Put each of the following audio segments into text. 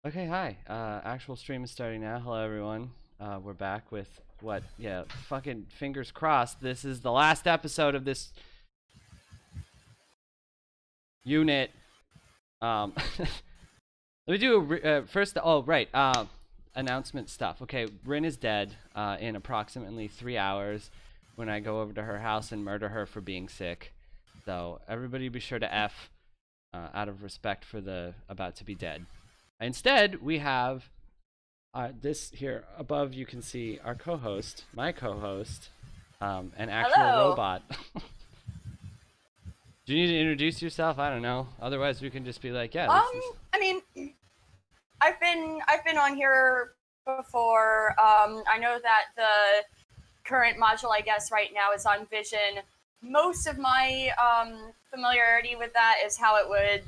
Okay, hi. Actual stream is starting now. Hello, everyone. We're back with what? Yeah, fucking fingers crossed. This is the last episode of this unit. Let me do first. Oh, right. Announcement stuff. Okay, Rin is dead in approximately 3 hours when I go over to her house and murder her for being sick. So everybody be sure to F out of respect for the about to be dead. Instead, we have this here above. You can see our co-host, my co-host, an actual Hello. robot. Do you need to introduce yourself? I don't know. Otherwise, we can just be like, yeah, this is. I mean, I've been on here before. I know that the current module, I guess, right now is on Vision. Most of my familiarity with that is how it would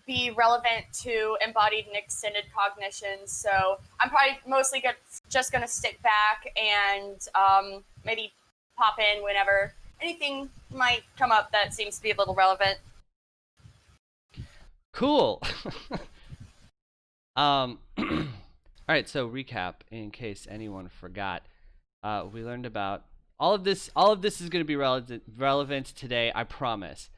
be relevant to embodied and extended cognition. So I'm probably mostly just going to stick back and maybe pop in whenever anything might come up that seems to be a little relevant. Cool. All right. So recap, in case anyone forgot, we learned about all of this. All of this is going to be relevant today. I promise.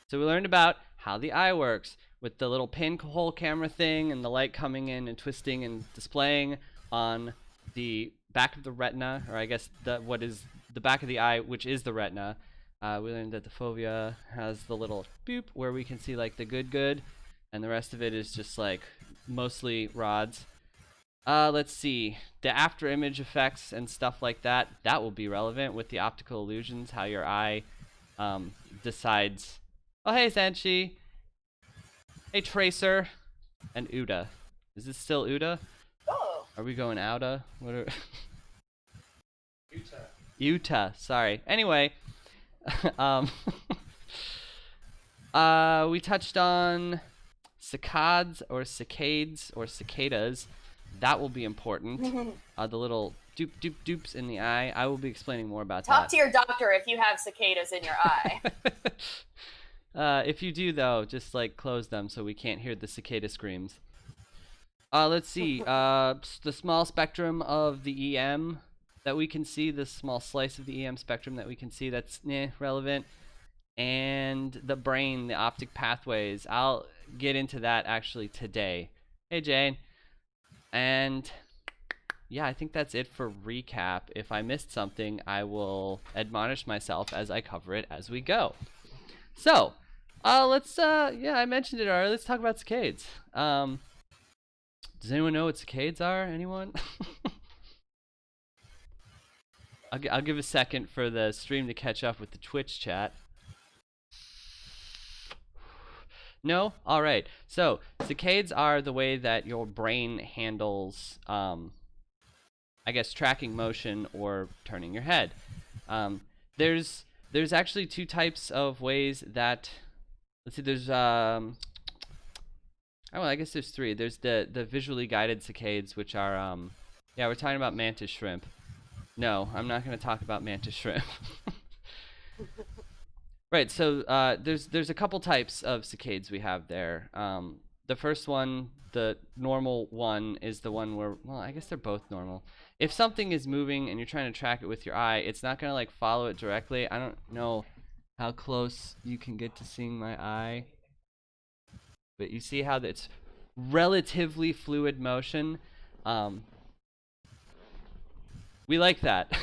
So we learned about how the eye works with the little pinhole camera thing and the light coming in and twisting and displaying on the back of the retina, or I guess what is the back of the eye, which is the retina. We learned that the fovea has the little boop where we can see like the good, and the rest of it is just like mostly rods. Let's see. The after image effects and stuff like that, that will be relevant with the optical illusions, how your eye decides. Oh, hey, Sanchi. Hey, Tracer. And Uda. Is this still Uda? Oh. Are we going Outa? What are... Utah. Utah, sorry. Anyway, um, we touched on cicades or cicadas. That will be important. The little doops in the eye. I will be explaining more about Talk that. to your doctor if you have cicadas in your eye. If you do, though, just like close them so we can't hear the cicada screams. Let's see. The small spectrum of the EM that we can see, the small slice of the EM spectrum that we can see, that's relevant. And the brain, the optic pathways. I'll get into that actually today. Hey, Jane. And yeah, I think that's it for recap. If I missed something, I will admonish myself as I cover it as we go. So, let's, yeah, I mentioned it already. Let's talk about cicades. Does anyone know what cicades are? Anyone? I'll give a second for the stream to catch up with the Twitch chat. No? All right. So, cicades are the way that your brain handles, I guess, tracking motion or turning your head. There's actually two types of ways that, let's see, there's, oh, well, I guess there's three. There's the visually guided cicades, which are, yeah, we're talking about mantis shrimp. No, I'm not going to talk about mantis shrimp. Right, so there's a couple types of cicades we have there. The first one, the normal one, is the one where, well, I guess they're both normal. If something is moving and you're trying to track it with your eye, it's not going to like follow it directly. I don't know how close you can get to seeing my eye, but you see how it's relatively fluid motion. We like that.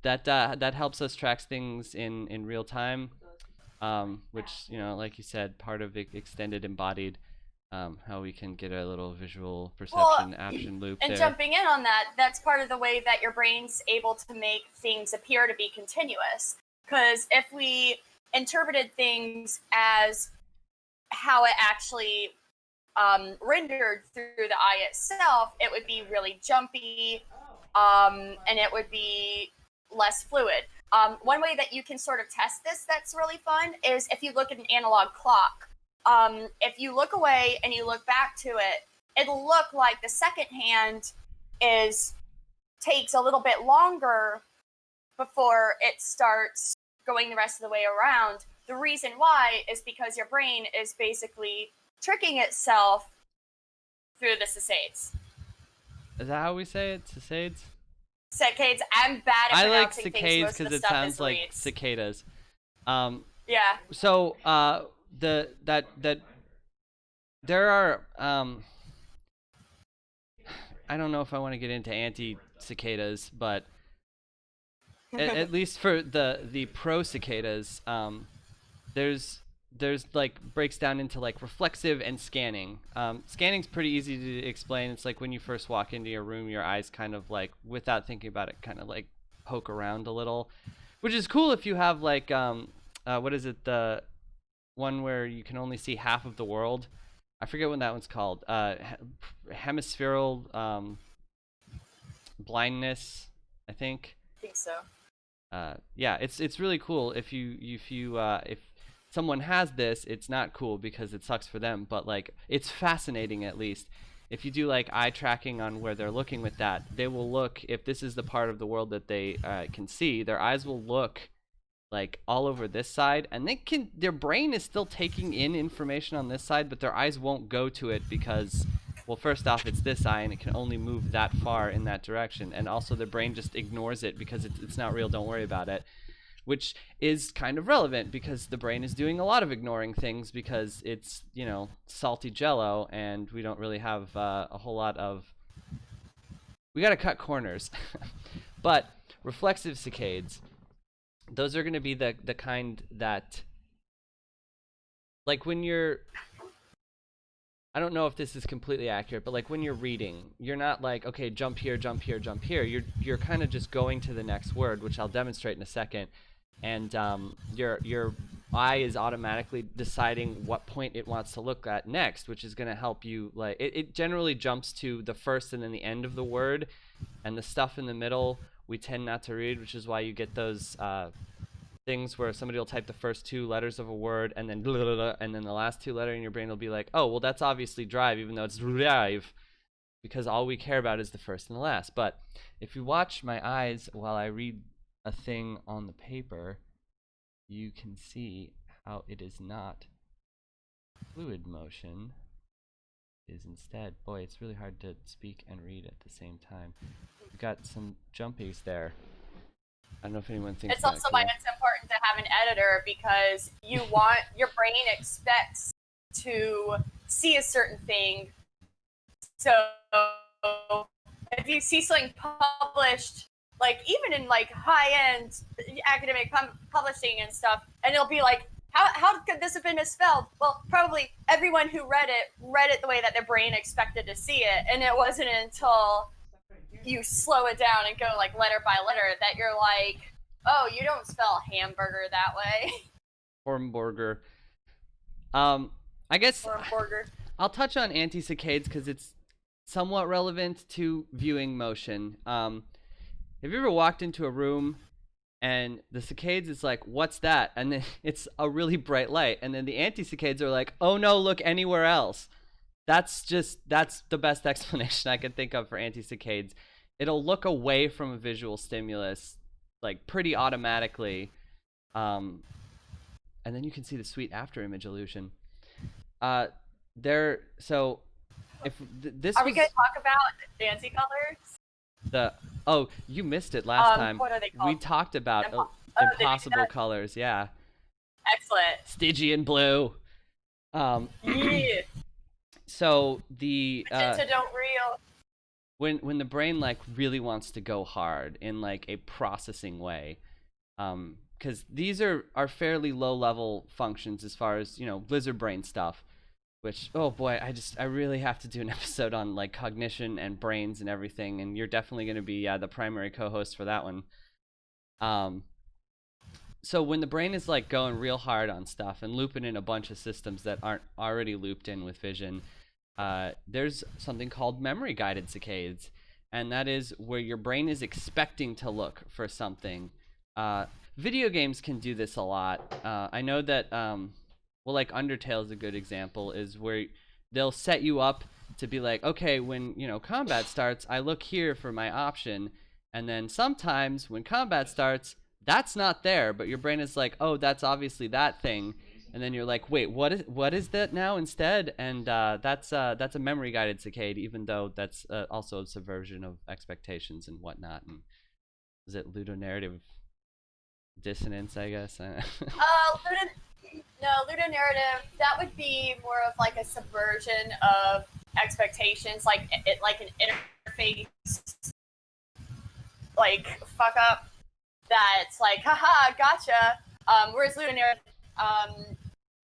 that helps us track things in real time, which, you know, like you said, part of extended embodied, how we can get a little visual perception action loop And there. jumping in on that, that's part of the way that your brain's able to make things appear to be continuous. Because if we interpreted things as how it actually rendered through the eye itself, it would be really jumpy, and it would be less fluid. One way that you can sort of test this that's really fun is if you look at an analog clock. If you look away and you look back to it, it'll look like the second hand takes a little bit longer before it starts going the rest of the way around. The reason why is because your brain is basically tricking itself through the cicades. Is that how we say it? Cicades? Cicades. I'm bad at I like pronouncing things. cicades Most of because the it stuff sounds is like reeds. cicadas. Yeah. So that there are I don't know if I want to get into anti-cicadas, but at least for the pro cicadas, there's like breaks down into like reflexive and scanning. Scanning's pretty easy to explain. It's like when you first walk into your room, your eyes kind of like, without thinking about it, kind of like poke around a little, which is cool if you have like what is it, the one where you can only see half of the world. I forget what that one's called. Hemispherical blindness, I think. I think so. Yeah, it's really cool if if someone has this. It's not cool because it sucks for them, but like it's fascinating at least. If you do like eye tracking on where they're looking with that, they will look, if this is the part of the world that they can see, their eyes will look like all over this side, and their brain is still taking in information on this side, but their eyes won't go to it because, well, first off, it's this eye and it can only move that far in that direction, and also the brain just ignores it because it's not real, don't worry about it, which is kind of relevant because the brain is doing a lot of ignoring things because it's, you know, salty jello, and we don't really have a whole lot of, we got to cut corners. But reflexive cicades, those are going to be the kind that, like when you're, I don't know if this is completely accurate, but like when you're reading, you're not like, okay, jump here, jump here, jump here. You're kind of just going to the next word, which I'll demonstrate in a second, and your eye is automatically deciding what point it wants to look at next, which is going to help you. Like it generally jumps to the first and then the end of the word, and the stuff in the middle we tend not to read, which is why you get those things where somebody will type the first two letters of a word and then blah, blah, blah, and then the last two letters in your brain will be like, oh, well, that's obviously drive, even though it's drive, because all we care about is the first and the last. But if you watch my eyes while I read a thing on the paper, you can see how it is not fluid motion. It is instead, boy, it's really hard to speak and read at the same time. We've got some jumpies there. I don't know if anyone thinks it's also why it's important to have an editor, because you want, your brain expects to see a certain thing. So if you see something published, like even in like high-end academic publishing and stuff, and it'll be like, how could this have been misspelled? Well, probably everyone who read it the way that their brain expected to see it, and it wasn't until you slow it down and go like letter by letter that you're like, oh, you don't spell hamburger that way. Hornburger. I guess Hornburger. I'll touch on anti-cicades because it's somewhat relevant to viewing motion. Have you ever walked into a room and the cicades is like, what's that? And then it's a really bright light, and then the anti-cicades are like, oh no, look anywhere else. That's the best explanation I can think of for anti-cicades. It'll look away from a visual stimulus like pretty automatically, and then you can see the sweet after image illusion. So if this are we gonna talk about fancy colors? Oh, you missed it last time. What are they called? We talked about impossible colors. Yeah. Excellent. Stygian blue. Yeah. So the Magenta don't real. When the brain like really wants to go hard in like a processing way, because these are fairly low level functions as far as, you know, lizard brain stuff, which, oh boy, I really have to do an episode on like cognition and brains and everything, and you're definitely going to be the primary co-host for that one. So when the brain is like going real hard on stuff and looping in a bunch of systems that aren't already looped in with vision, there's something called memory guided cicades, and that is where your brain is expecting to look for something. Video games can do this a lot. I know that well, like Undertale is a good example, is where they'll set you up to be like, okay, when, you know, combat starts, I look here for my option, and then sometimes when combat starts, that's not there, but your brain is like, oh, that's obviously that thing, and then you're like, wait, what is that now instead? And that's a memory guided saccade, even though that's also a subversion of expectations and whatnot. And is it ludonarrative dissonance, I guess? No, ludonarrative. That would be more of like a subversion of expectations, like like an interface, like fuck up. That's like, haha, gotcha. Whereas ludonarrative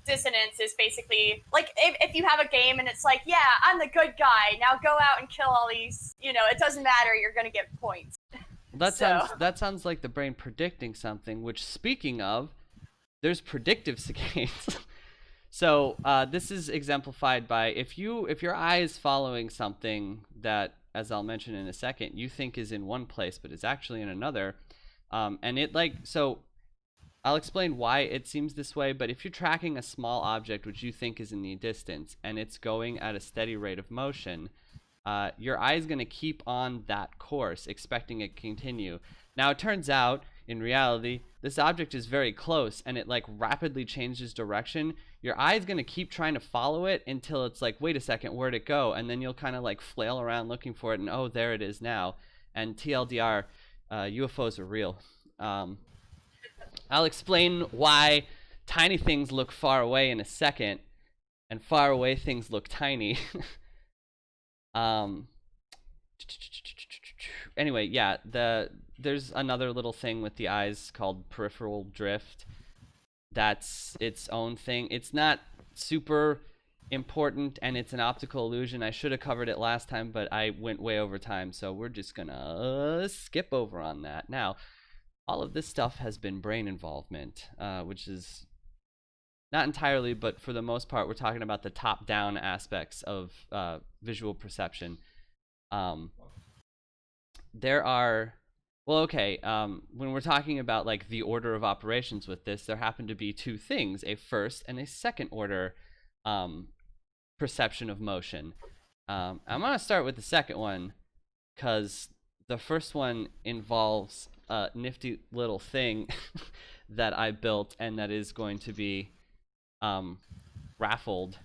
dissonance is basically like if you have a game and it's like, yeah, I'm the good guy. Now go out and kill all these. It doesn't matter. You're gonna get points. That sounds like the brain predicting something. Which, speaking of, there's predictive saccades. So this is exemplified by if your eye is following something that, as I'll mention in a second, you think is in one place but is actually in another, and it so I'll explain why it seems this way. But if you're tracking a small object which you think is in the distance and it's going at a steady rate of motion, your eye is going to keep on that course, expecting it to continue. Now, it turns out, in reality, this object is very close, and it rapidly changes direction. Your eye is going to keep trying to follow it until it's like, wait a second, where'd it go? And then you'll kind of flail around looking for it, and oh, there it is now. And TLDR, UFOs are real. I'll explain why tiny things look far away in a second, and far away things look tiny. Anyway, yeah, there's another little thing with the eyes called peripheral drift. That's its own thing. It's not super important, and it's an optical illusion. I should have covered it last time, but I went way over time, so we're just gonna skip over on that. Now, all of this stuff has been brain involvement, which is not entirely, but for the most part, we're talking about the top-down aspects of visual perception. There are, well, okay, when we're talking about the order of operations with this, there happen to be two things, a first and a second order perception of motion. I'm going to start with the second one, because the first one involves a nifty little thing that I built and that is going to be raffled.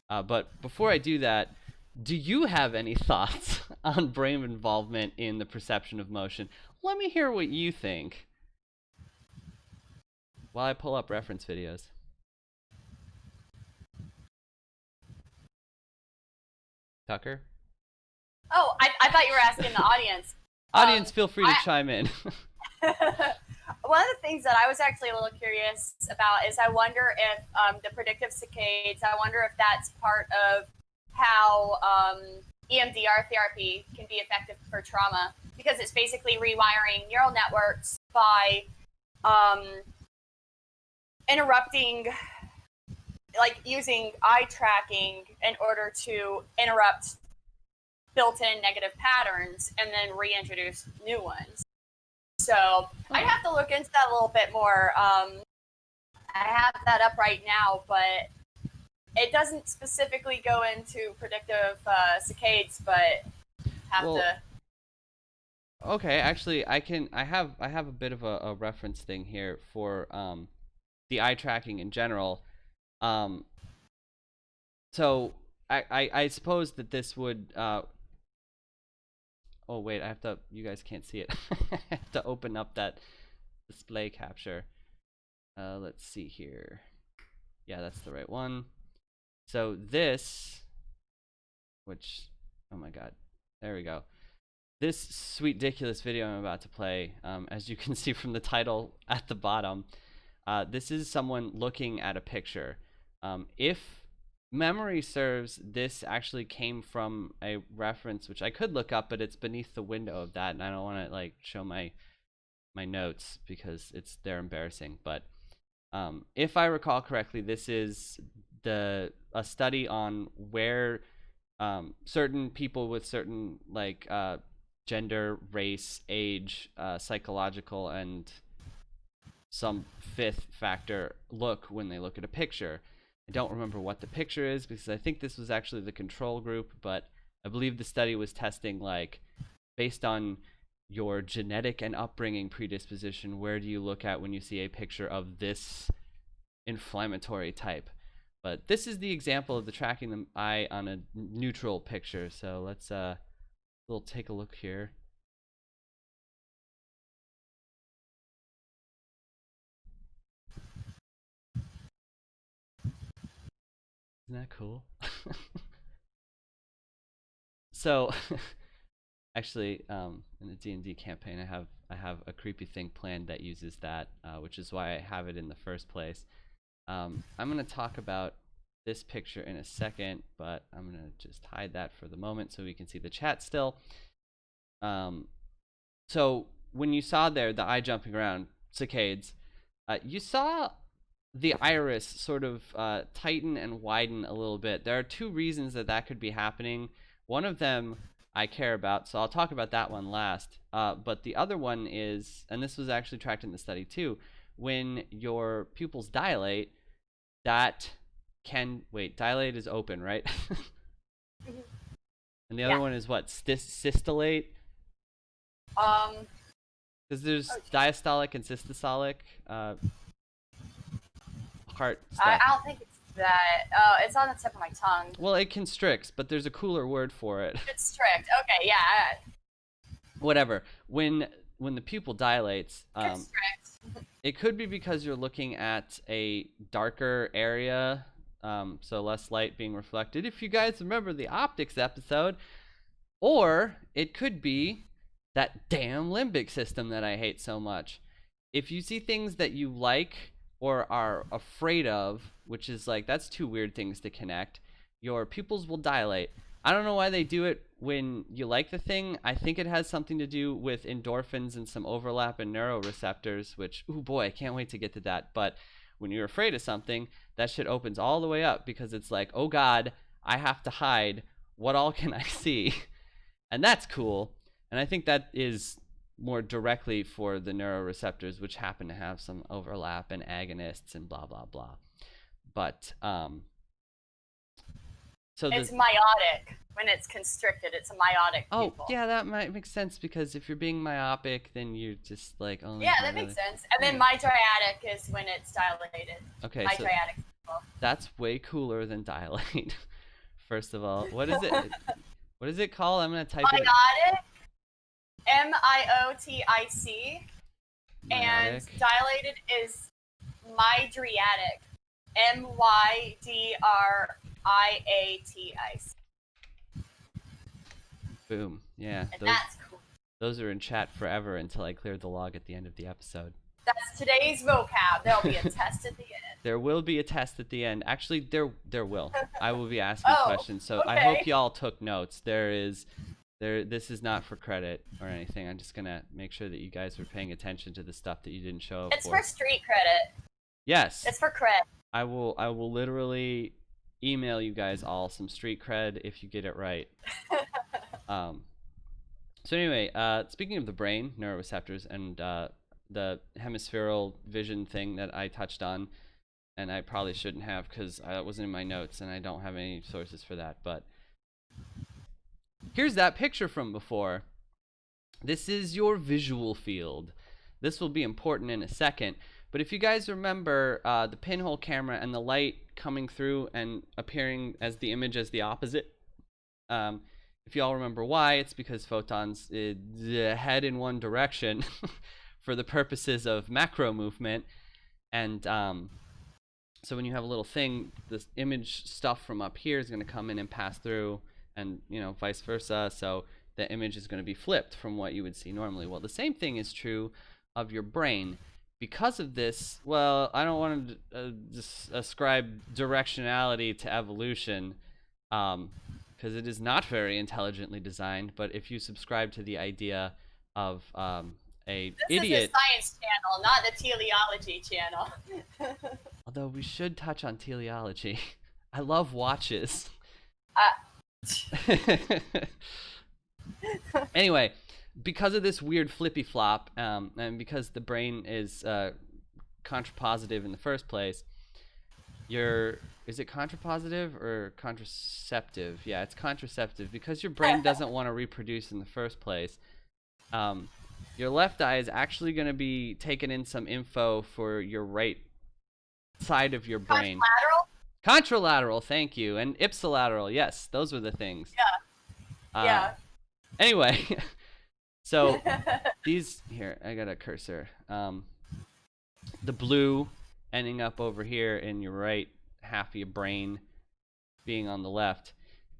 But before I do that, do you have any thoughts on brain involvement in the perception of motion? Let me hear what you think while I pull up reference videos. Tucker? Oh, I thought you were asking the audience. Audience, feel free to chime in. One of the things that I was actually a little curious about is I wonder if the predictive saccades, I wonder if that's part of how EMDR therapy can be effective for trauma, because it's basically rewiring neural networks by interrupting, using eye tracking in order to interrupt built-in negative patterns and then reintroduce new ones. So I'd have to look into that a little bit more. I have that up right now, but it doesn't specifically go into predictive saccades, but have to. Okay, actually, I have a bit of a reference thing here for the eye tracking in general. So I suppose that this would. Oh wait, you guys can't see it. I have to open up that display capture. Let's see here. Yeah, that's the right one. So this, which, oh my god, there we go. This sweet, ridiculous video I'm about to play, as you can see from the title at the bottom, this is someone looking at a picture. If memory serves, this actually came from a reference which I could look up, but it's beneath the window of that, and I don't want to show my notes because they're embarrassing. But if I recall correctly, this is a study on where certain people with certain gender, race, age, psychological, and some fifth factor look when they look at a picture. I don't remember what the picture is because I think this was actually the control group, but I believe the study was testing based on your genetic and upbringing predisposition, where do you look at when you see a picture of this inflammatory type. But this is the example of the tracking the eye on a neutral picture. So let's we'll take a look here. Isn't that cool? So actually, in the D&D campaign, I have a creepy thing planned that uses that, which is why I have it in the first place. I'm gonna talk about this picture in a second, but I'm gonna just hide that for the moment so we can see the chat still. So when you saw there the eye jumping around, saccades, you saw the iris sort of tighten and widen a little bit. There are two reasons that that could be happening. One of them I care about, so I'll talk about that one last. But the other one is, and this was actually tracked in the study too, when your pupils dilate, that can, wait, dilate is open, right? And the other one is what, systolate? Because there's diastolic and systolic heart stuff. I don't think it's that. It's on the tip of my tongue. Well, it constricts, but there's a cooler word for it. Constrict. Okay, yeah. Whatever. When the pupil dilates, Constrict. it could be because you're looking at a darker area, so less light being reflected. If you guys remember the optics episode, or it could be that damn limbic system that I hate so much. If you see things that you like or are afraid of, which is like, that's two weird things to connect, your pupils will dilate. I don't know why they do it when you like the thing. I think it has something to do with endorphins and some overlap in neuroreceptors, which, oh boy, I can't wait to get to that. But when you're afraid of something, that shit opens all the way up because it's like, oh God, I have to hide. What all can I see? And that's cool. And I think that is more directly for the neuroreceptors, which happen to have some overlap and agonists and blah, blah, blah. But, so it's meiotic. When it's constricted, it's a meiotic pupil. Oh, yeah, that might make sense because if you're being myopic, then you're just like only. Yeah, that makes sense. And then midriatic is when it's dilated. Okay, midriatic so pupil. That's way cooler than dilate. First of all, what is it? What is it called? I'm gonna type it. Meiotic. M-I-O-T-I-C. And dilated is midriatic. M-Y-D-R-I-A-T-I-C. Boom. Yeah. And that's cool. Those are in chat forever until I clear the log at the end of the episode. That's today's vocab. There'll be a test at the end. There will be a test at the end. Actually, there will. I will be asking questions. So okay. I hope y'all took notes. This is not for credit or anything. I'm just gonna make sure that you guys were paying attention to the stuff that you didn't show up It's for street credit. Yes. It's for cred. I will literally email you guys all some street cred if you get it right. So anyway, speaking of the brain, neuroreceptors, and the hemispherical vision thing that I touched on, and I probably shouldn't have because it wasn't in my notes and I don't have any sources for that, but here's that picture from before. This is your visual field. This will be important in a second, but if you guys remember the pinhole camera and the light coming through and appearing as the image as the opposite, if y'all remember why, it's because photons head in one direction for the purposes of macro movement, and so when you have a little thing, this image stuff from up here is going to come in and pass through, and vice versa, so the image is going to be flipped from what you would see normally. Well, the same thing is true of your brain. Because of this, well, I don't want to just ascribe directionality to evolution, because it is not very intelligently designed, but if you subscribe to the idea of This is the science channel, not the teleology channel. Although we should touch on teleology. I love watches. Anyway, because of this weird flippy flop, and because the brain is contrapositive in the first place, is it contrapositive or contraceptive? Yeah, it's contraceptive. Because your brain doesn't want to reproduce in the first place, your left eye is actually going to be taking in some info for your right side of your brain? Contralateral? Contralateral, thank you, and ipsilateral. Yes, those were the things. Uh, Yeah. anyway, so Yeah. these here, I got a cursor. The blue ending up over here in your right half of your brain, being on the left.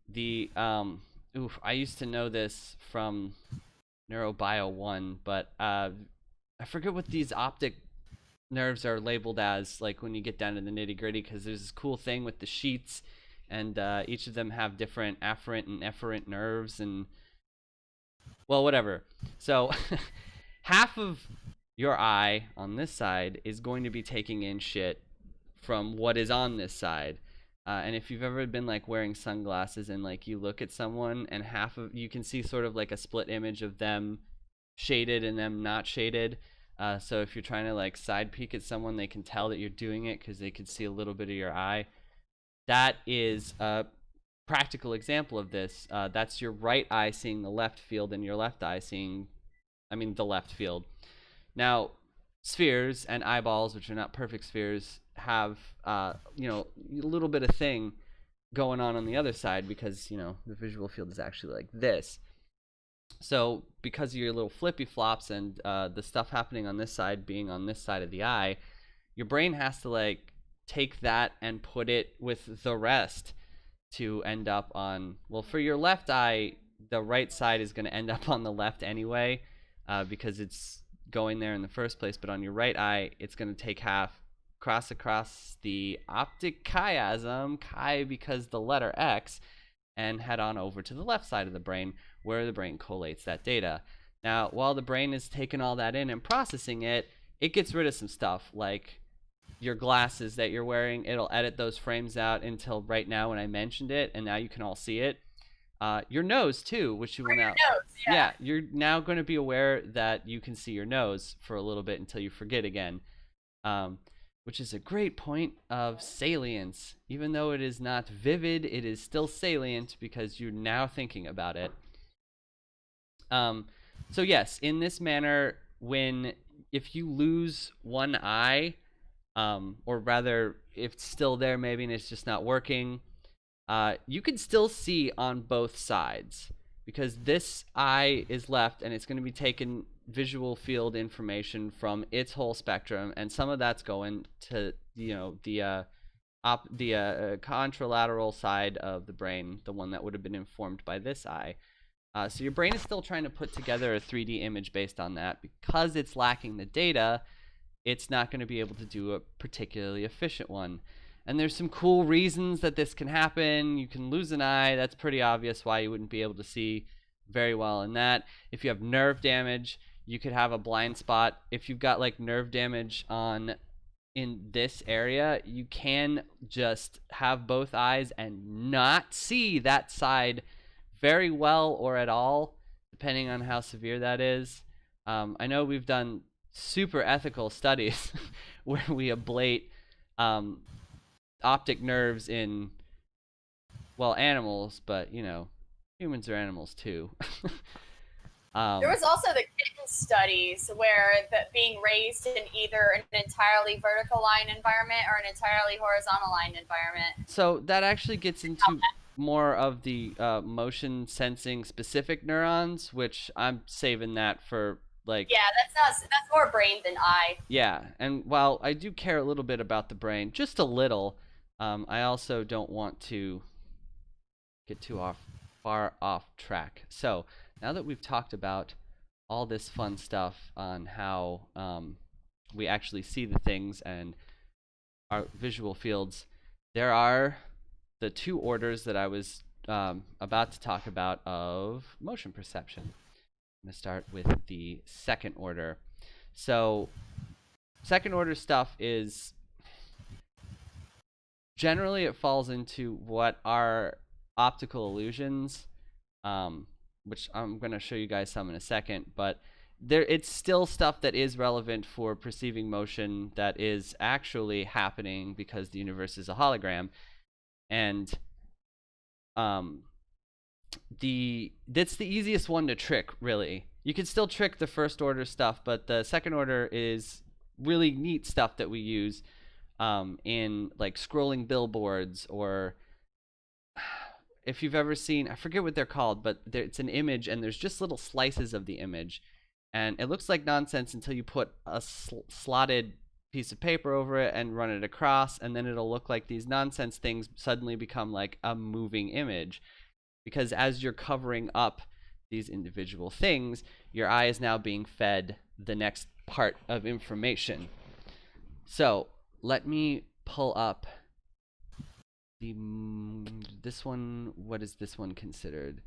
The I used to know this from Neurobio 1, but I forget what these optic nerves are labeled as, like when you get down to the nitty gritty, because there's this cool thing with the sheets, and each of them have different afferent and efferent nerves, and well, whatever. So half of your eye on this side is going to be taking in shit from what is on this side. And if you've ever been like wearing sunglasses and like you look at someone and half of you can see sort of like a split image of them shaded and them not shaded. So if you're trying to like side peek at someone, they can tell that you're doing it because they can see a little bit of your eye. That is a practical example of this. That's your right eye seeing the left field and your left eye seeing, the left field. Now, spheres and eyeballs, which are not perfect spheres, have a little bit of thing going on the other side because the visual field is actually like this. So because of your little flippy flops and the stuff happening on this side being on this side of the eye, your brain has to like take that and put it with the rest to end up on, well, for your left eye, the right side is going to end up on the left anyway, because it's going there in the first place. But on your right eye, it's going to take half, cross across the optic chiasm, chi because the letter X, and head on over to the left side of the brain where the brain collates that data. Now, while the brain is taking all that in and processing it, it gets rid of some stuff like your glasses that you're wearing. It'll edit those frames out until right now when I mentioned it, and now you can all see it. Your nose too, which you will now. Yeah. You're now going to be aware that you can see your nose for a little bit until you forget again, which is a great point of salience. Even though it is not vivid, it is still salient because you're now thinking about it. So yes, in this manner, if you lose one eye, or rather, if it's still there maybe and it's just not working, you can still see on both sides because this eye is left and it's going to be taking visual field information from its whole spectrum, and some of that's going to the contralateral side of the brain, the one that would have been informed by this eye. So your brain is still trying to put together a 3D image based on that. Because it's lacking the data, it's not going to be able to do a particularly efficient one. And there's some cool reasons that this can happen. You can lose an eye. That's pretty obvious why you wouldn't be able to see very well in that. If you have nerve damage, you could have a blind spot. If you've got like nerve damage in this area, you can just have both eyes and not see that side very well or at all, depending on how severe that is. I know we've done super ethical studies where we ablate optic nerves in, well, animals, but humans are animals too. There was also the kitten studies where being raised in either an entirely vertical line environment or an entirely horizontal line environment. So that actually gets into more of the motion sensing specific neurons, which I'm saving that for like. Yeah, that's more brain than eye. Yeah, and while I do care a little bit about the brain, just a little, I also don't want to get too far off track. So now that we've talked about all this fun stuff on how we actually see the things and our visual fields, there are the two orders that I was about to talk about of motion perception. I'm going to start with the second order. So second order stuff is generally it falls into what are optical illusions, which I'm going to show you guys some in a second, but it's still stuff that is relevant for perceiving motion that is actually happening because the universe is a hologram. And that's the easiest one to trick, really. You can still trick the first order stuff, but the second order is really neat stuff that we use. in like scrolling billboards, or if you've ever seen, I forget what they're called, but it's an image and there's just little slices of the image, and it looks like nonsense until you put a slotted piece of paper over it and run it across, and then it'll look like these nonsense things suddenly become like a moving image, because as you're covering up these individual things, your eye is now being fed the next part of information. So let me pull up this one. What is this one considered?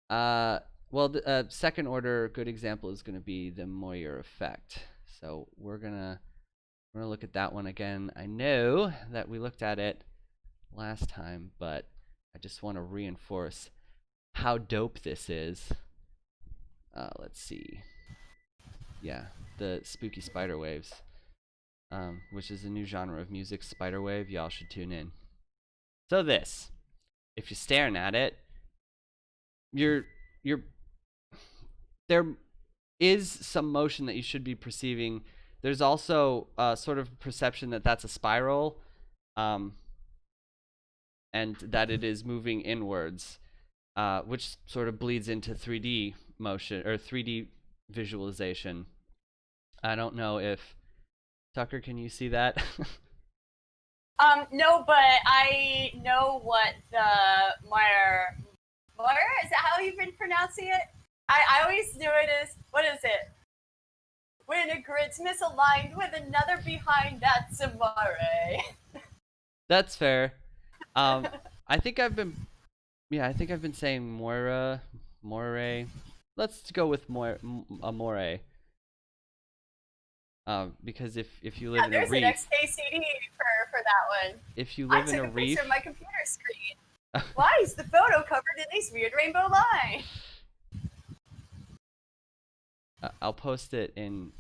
Well, the second order good example is going to be the Moyer effect. So we're gonna look at that one again. I know that we looked at it last time, but I just want to reinforce how dope this is. Let's see. Yeah, the spooky spider waves, which is a new genre of music, spider wave. Y'all should tune in. So this, if you're staring at it, you're there is some motion that you should be perceiving. There's also sort of perception that that's a spiral, and that it is moving inwards, which sort of bleeds into 3D motion or 3D visualization. I don't know if Tucker, can you see that? No, but I know what the Moyer, is that how you've been pronouncing it? I always knew it as, what is it? When a grid's misaligned with another behind, that's a moire. That's fair. I think I've been saying Moira, Moire. Let's go with Amore. Because if you live in a reef, there's an XKCD for that one. If you live in a took a reef, picture of my computer screen. Why is the photo covered in these weird rainbow lines? I'll post it in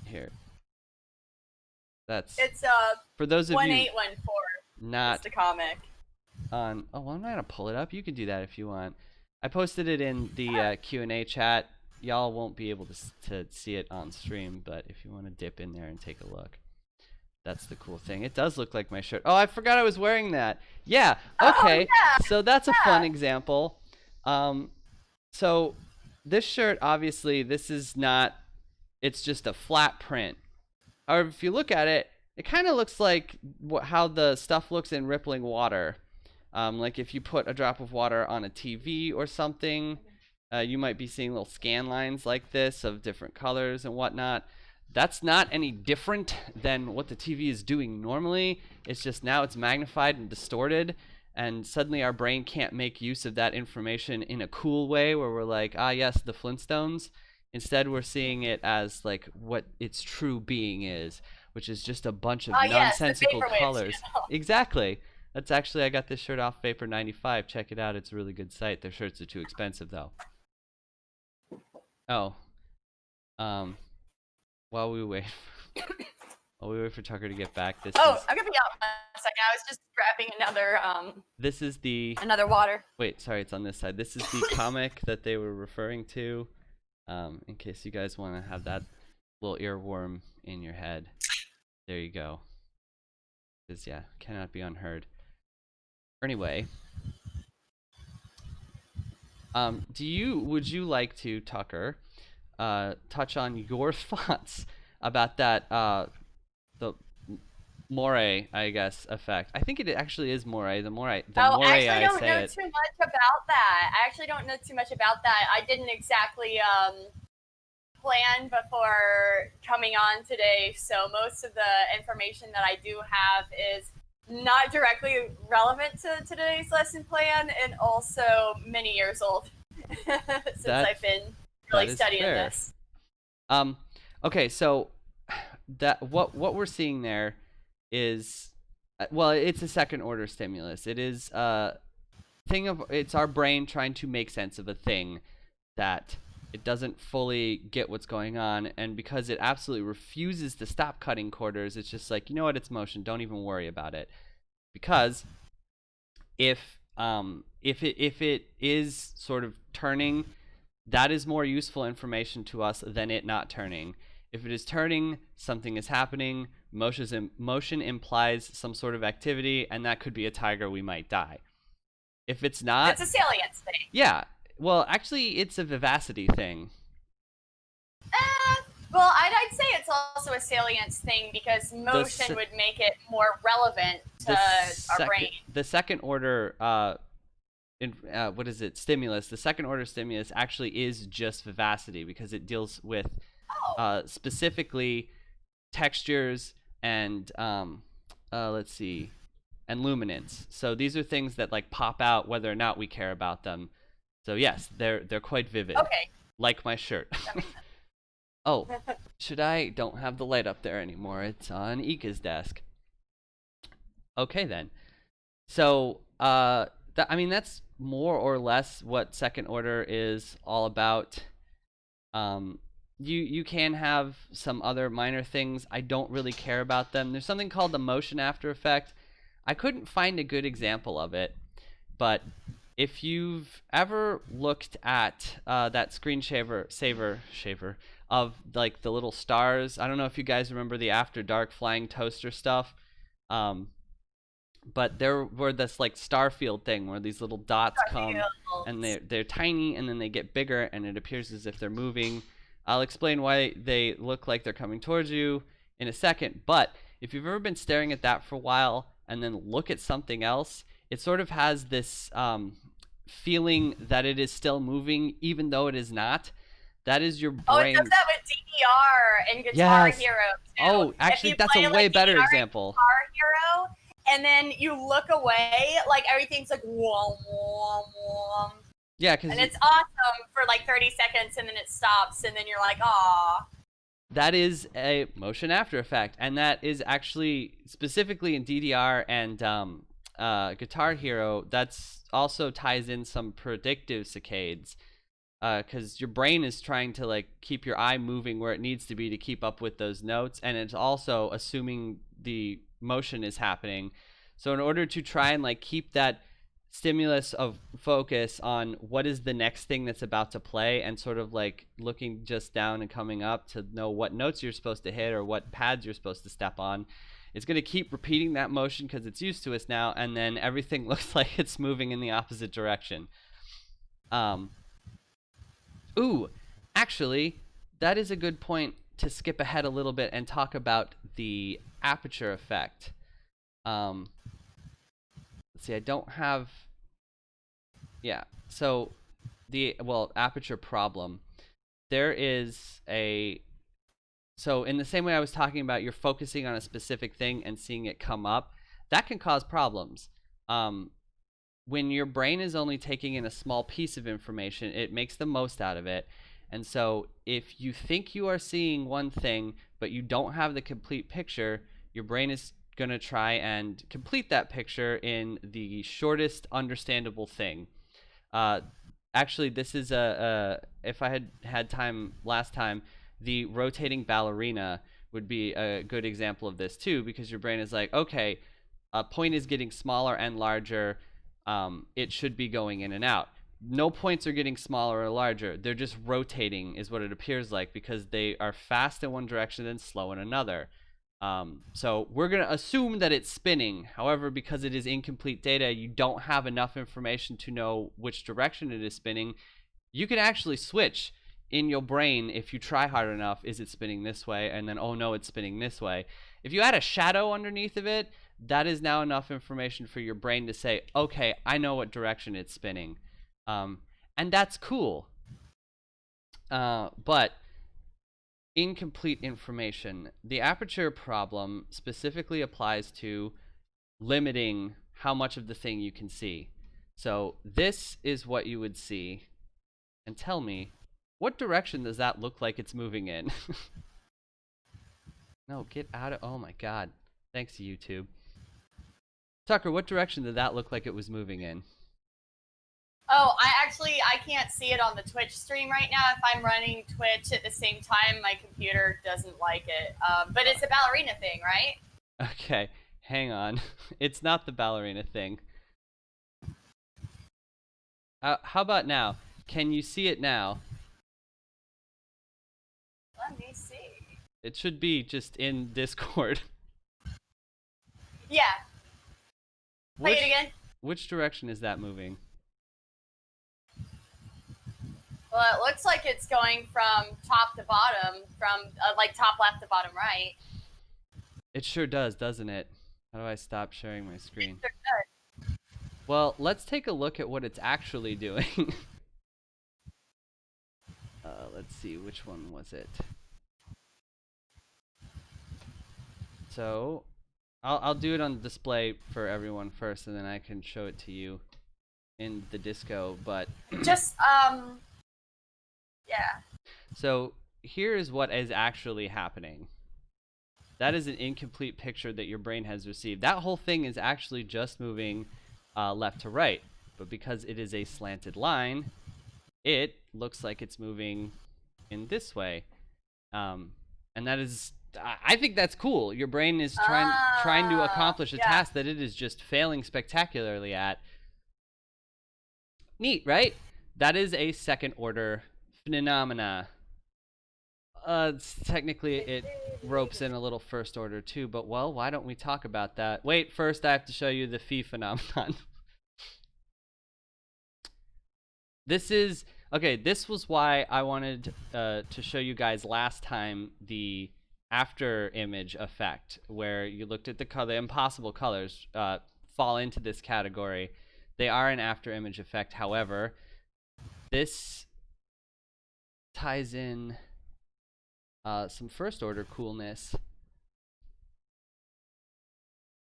here. It's for those of 1814. Not the comic. On. Oh, well, I'm not gonna pull it up. You can do that if you want. I posted it in the Q&A chat. Y'all won't be able to see it on stream, but if you want to dip in there and take a look, that's the cool thing. It does look like my shirt. Oh, I forgot I was wearing that. Yeah. Okay. Oh, yeah. So that's a fun example. So this shirt, obviously, this is not. It's just a flat print. However, if you look at it, it kind of looks like how the stuff looks in rippling water. Like if you put a drop of water on a TV or something, you might be seeing little scan lines like this of different colors and whatnot. That's not any different than what the TV is doing normally. It's just now it's magnified and distorted, and suddenly our brain can't make use of that information in a cool way where we're like, ah, yes, the Flintstones. Instead, we're seeing it as like what its true being is, which is just a bunch of nonsensical colors. Exactly. That's actually, I got this shirt off Vapor95. Check it out. It's a really good site. Their shirts are too expensive though. Oh. While we wait for Tucker to get back, I'm gonna be out in a second. I was just grabbing another this is the another water. Wait, sorry, it's on this side. This is the comic that they were referring to. In case you guys want to have that little earworm in your head. There you go. Because yeah, cannot be unheard. Anyway, would you like to, Tucker, touch on your thoughts about that the moire, I guess, effect? I think it actually is moire. The moire. I actually don't know too much about that. I didn't exactly plan before coming on today, so most of the information that I do have is not directly relevant to today's lesson plan, and also many years old since I've been really studying this. Okay, so that what we're seeing there is, well, it's a second order stimulus. It is it's our brain trying to make sense of a thing that it doesn't fully get what's going on, and because it absolutely refuses to stop cutting quarters, it's just like, you know what, it's motion, don't even worry about it. Because if it is sort of turning, that is more useful information to us than it not turning. If it is turning, something is happening. Motion implies some sort of activity, and that could be a tiger, we might die. If it's not, It's a salience thing. yeah. Well, actually, it's a vivacity thing. Well, I'd say it's also a salience thing because motion would make it more relevant to our brain. The second order, what is it? Stimulus. The second order stimulus actually is just vivacity because it deals with specifically textures and let's see, and luminance. So these are things that like pop out whether or not we care about them. So yes, they're quite vivid. Okay. Like my shirt. Oh, should I? Don't have the light up there anymore. It's on Ika's desk. Okay then. So I mean that's more or less what second order is all about. You can have some other minor things. I don't really care about them. There's something called the motion after effect. I couldn't find a good example of it, but if you've ever looked at that screensaver of like the little stars, I don't know if you guys remember the After Dark flying toaster stuff, but there were this like Starfield thing where these little dots come and they're tiny and then they get bigger and it appears as if they're moving. I'll explain why they look like they're coming towards you in a second, but if you've ever been staring at that for a while and then look at something else, it sort of has this feeling that it is still moving even though it is not. That is your brain. Oh, it does that with DDR and Guitar Hero too. Oh, actually, that's a way better example. Guitar Hero, and then you look away, like everything's like wom wom wom. Yeah, and it's awesome for like 30 seconds, and then it stops, and then you're like, "Aw." That is a motion after effect, and that is actually specifically in DDR and Guitar Hero. That's also ties in some predictive saccades. Because your brain is trying to like keep your eye moving where it needs to be to keep up with those notes, and it's also assuming the motion is happening. So in order to try and like keep that stimulus of focus on what is the next thing that's about to play, and sort of like looking just down and coming up to know what notes you're supposed to hit or what pads you're supposed to step on, it's going to keep repeating that motion because it's used to us now, and then everything looks like it's moving in the opposite direction. Ooh, actually, that is a good point to skip ahead a little bit and talk about the aperture effect. Let's see, I don't have... Yeah, so aperture problem. There is a... So in the same way I was talking about, you're focusing on a specific thing and seeing it come up, that can cause problems. When your brain is only taking in a small piece of information, it makes the most out of it. And so if you think you are seeing one thing, but you don't have the complete picture, your brain is going to try and complete that picture in the shortest understandable thing. Actually, this is if I had time last time, the rotating ballerina would be a good example of this too, because your brain is like, okay, a point is getting smaller and larger. It should be going in and out. No points are getting smaller or larger. They're just rotating is what it appears like, because they are fast in one direction and slow in another. So we're going to assume that it's spinning. However, because it is incomplete data, you don't have enough information to know which direction it is spinning. You can actually switch in your brain if you try hard enough. Is it spinning this way? And then, oh no, it's spinning this way. If you add a shadow underneath of it, that is now enough information for your brain to say, okay, I know what direction it's spinning. And that's cool. But incomplete information. The aperture problem specifically applies to limiting how much of the thing you can see. So this is what you would see. And tell me, what direction does that look like it's moving in? No, get out of... Oh my god. Thanks, YouTube. Tucker, what direction did that look like it was moving in? Oh, I can't see it on the Twitch stream right now. If I'm running Twitch at the same time, my computer doesn't like it. But it's a ballerina thing, right? Okay, hang on. It's not the ballerina thing. How about now? Can you see it now? Let me see. It should be just in Discord. Yeah. Play it again. Which direction is that moving? Well, it looks like it's going from top to bottom, from like top left to bottom right. It sure does, doesn't it? How do I stop sharing my screen? Sure does. Well, let's take a look at what it's actually doing. Let's see, which one was it? So, I'll do it on display for everyone first, and then I can show it to you in the disco. But just yeah. So here is what is actually happening. That is an incomplete picture that your brain has received. That whole thing is actually just moving left to right, but because it is a slanted line, it looks like it's moving in this way, and that is, I think that's cool. Your brain is trying to accomplish a task that it is just failing spectacularly at. Neat, right? That is a second order phenomena. Technically it ropes in a little first order too, but well, why don't we talk about that? Wait, first I have to show you the phi phenomenon. This was why I wanted to show you guys last time the after image effect, where you looked at the impossible colors fall into this category. They are an after image effect. However, this ties in some first order coolness.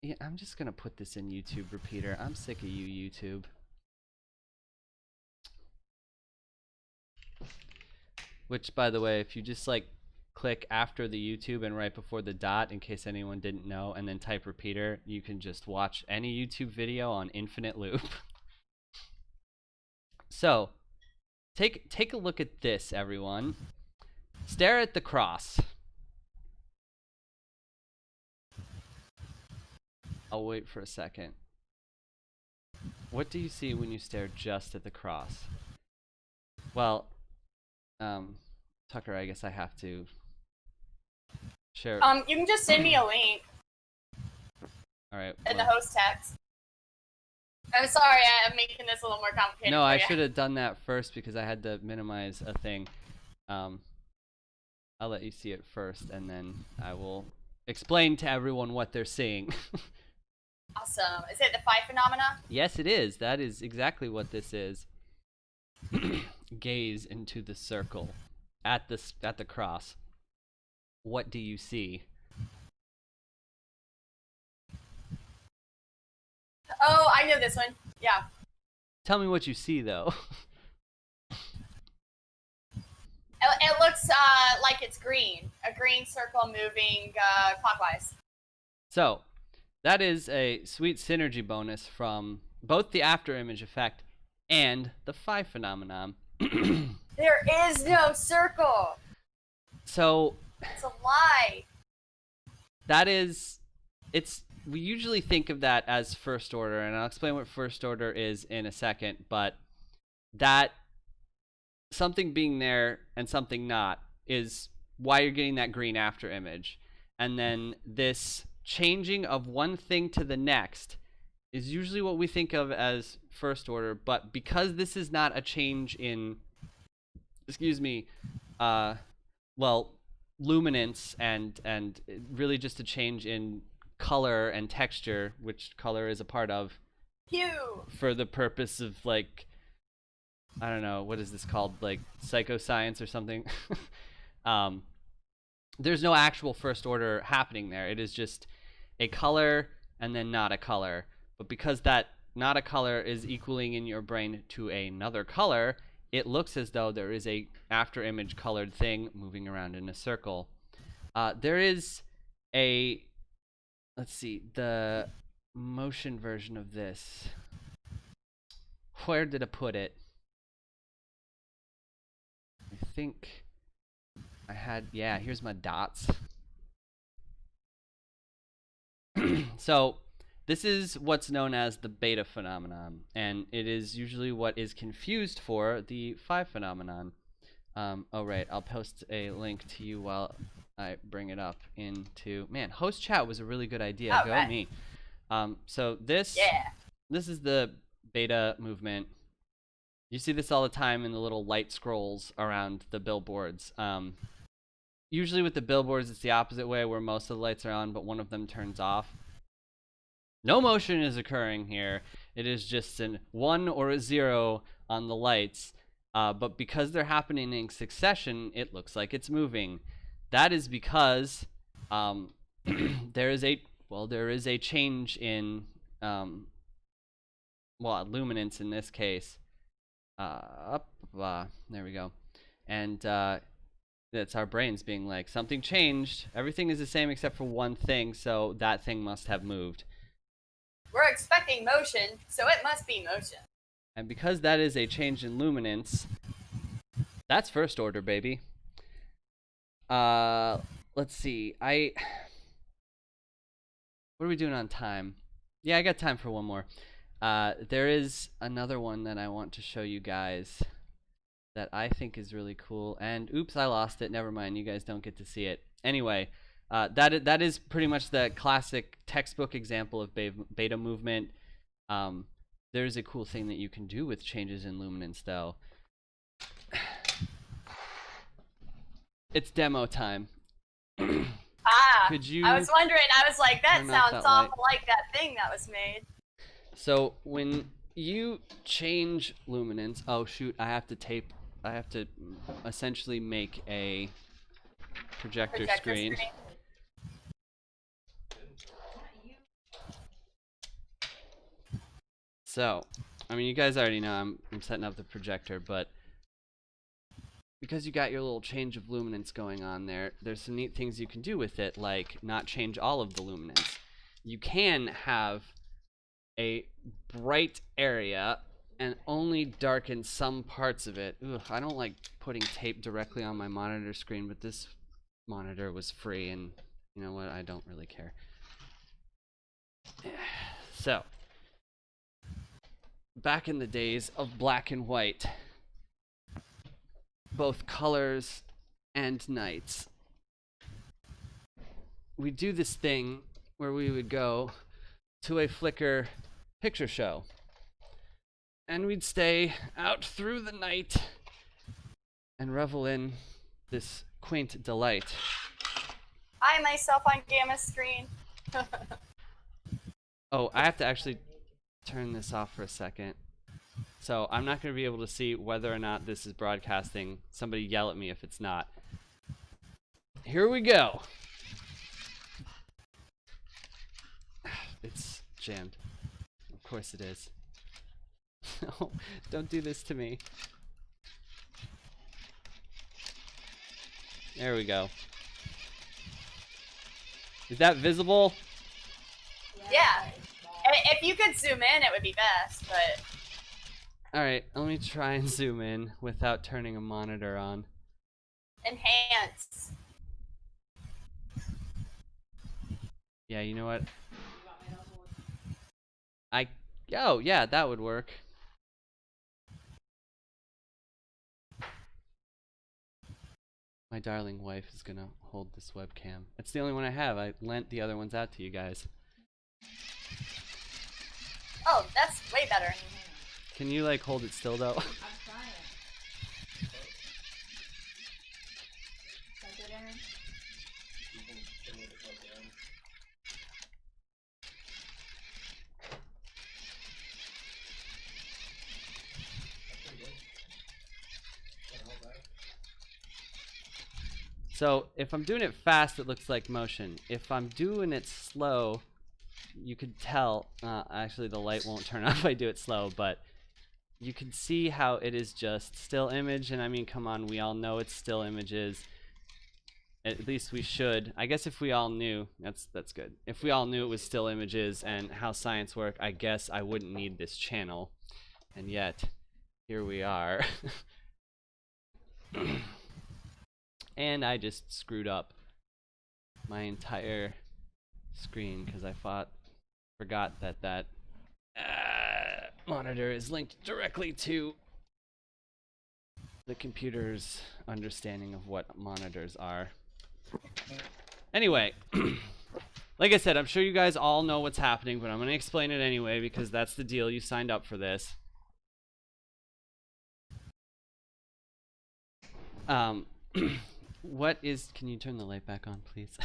Yeah, I'm just gonna put this in YouTube repeater. I'm sick of you, YouTube. Which, by the way, if you just like click after the YouTube and right before the dot, in case anyone didn't know, and then type repeater, you can just watch any YouTube video on infinite loop. So, take a look at this, everyone. Stare at the cross. I'll wait for a second. What do you see when you stare just at the cross? Well, Tucker, I guess I have to share. You can just send me a link. All right. In the host text. I'm sorry, I'm making this a little more complicated. No, I should have done that first because I had to minimize a thing. I'll let you see it first, and then I will explain to everyone what they're seeing. Awesome. Is it the phi phenomena? Yes, it is. That is exactly what this is. Gaze into the circle at the cross. What do you see? Oh, I know this one. Yeah. Tell me what you see, though. It looks like it's green. A green circle moving clockwise. So, that is a sweet synergy bonus from both the after image effect and the phi phenomenon. There is no circle. So, it's a lie. That is, we usually think of that as first order, and I'll explain what first order is in a second, but that something being there and something not is why you're getting that green after image. And then this changing of one thing to the next is usually what we think of as first order, but because this is not a change in, luminance and really just a change in color and texture, which color is a part of, Hue, for the purpose of, like, I don't know, what is this called, like psychoscience or something. There's no actual first order happening there. It is just a color and then not a color. But because that not a color is equaling in your brain to another color, it looks as though there is a after image colored thing moving around in a circle. There is a, let's see, the motion version of this. Where did I put it? I think I had, yeah, here's my dots. So this is what's known as the beta phenomenon, and it is usually what is confused for the phi phenomenon. Oh right, I'll post a link to you while I bring it up into, man, host chat was a really good idea. All Go right. me. So this is the beta movement. You see this all the time in the little light scrolls around the billboards. Usually with the billboards, it's the opposite way, where most of the lights are on, but one of them turns off. No motion is occurring here. It is just an 1 or a 0 on the lights. But because they're happening in succession, it looks like it's moving. That is because there is a change in luminance in this case. There we go. And that's our brains being like, something changed. Everything is the same except for one thing, so that thing must have moved. We're expecting motion, so it must be motion. And because that is a change in luminance, that's first order, baby. Let's see. What are we doing on time? Yeah, I got time for one more. There is another one that I want to show you guys that I think is really cool. And oops, I lost it. Never mind. You guys don't get to see it. Anyway, that is pretty much the classic textbook example of beta movement. There's a cool thing that you can do with changes in luminance, though. It's demo time. Could you? I was wondering. I was like, that sounds that awful like that thing that was made. So when you change luminance, oh shoot, I have to essentially make a projector screen. So, I mean, you guys already know I'm setting up the projector, but because you got your little change of luminance going on there, there's some neat things you can do with it, like not change all of the luminance. You can have a bright area and only darken some parts of it. Ugh, I don't like putting tape directly on my monitor screen, but this monitor was free, and you know what? I don't really care. So, back in the days of black and white, both colors and nights, we'd do this thing where we would go to a Flickr picture show, and we'd stay out through the night and revel in this quaint delight. I myself on gamma screen. Oh, I have to actually turn this off for a second. So I'm not going to be able to see whether or not this is broadcasting. Somebody yell at me if it's not. Here we go. It's jammed. Of course it is. No, don't do this to me. There we go. Is that visible? Yeah. If you could zoom in, it would be best, but... Alright, let me try and zoom in without turning a monitor on. Enhance. Yeah, you know what? Oh, yeah, that would work. My darling wife is gonna hold this webcam. It's the only one I have. I lent the other ones out to you guys. Oh, that's way better. Can you, like, hold it still, though? I'm trying. Is that good, Aaron? So, if I'm doing it fast, it looks like motion. If I'm doing it slow, you could tell, actually the light won't turn on if I do it slow, but you can see how it is just still image, and I mean, come on, we all know it's still images. At least we should. I guess if we all knew, that's good. If we all knew it was still images and how science work, I guess I wouldn't need this channel. And yet, here we are. And I just screwed up my entire screen because I forgot that monitor is linked directly to the computer's understanding of what monitors are. Anyway, like I said, I'm sure you guys all know what's happening, but I'm going to explain it anyway because that's the deal. You signed up for this. What is... Can you turn the light back on, please?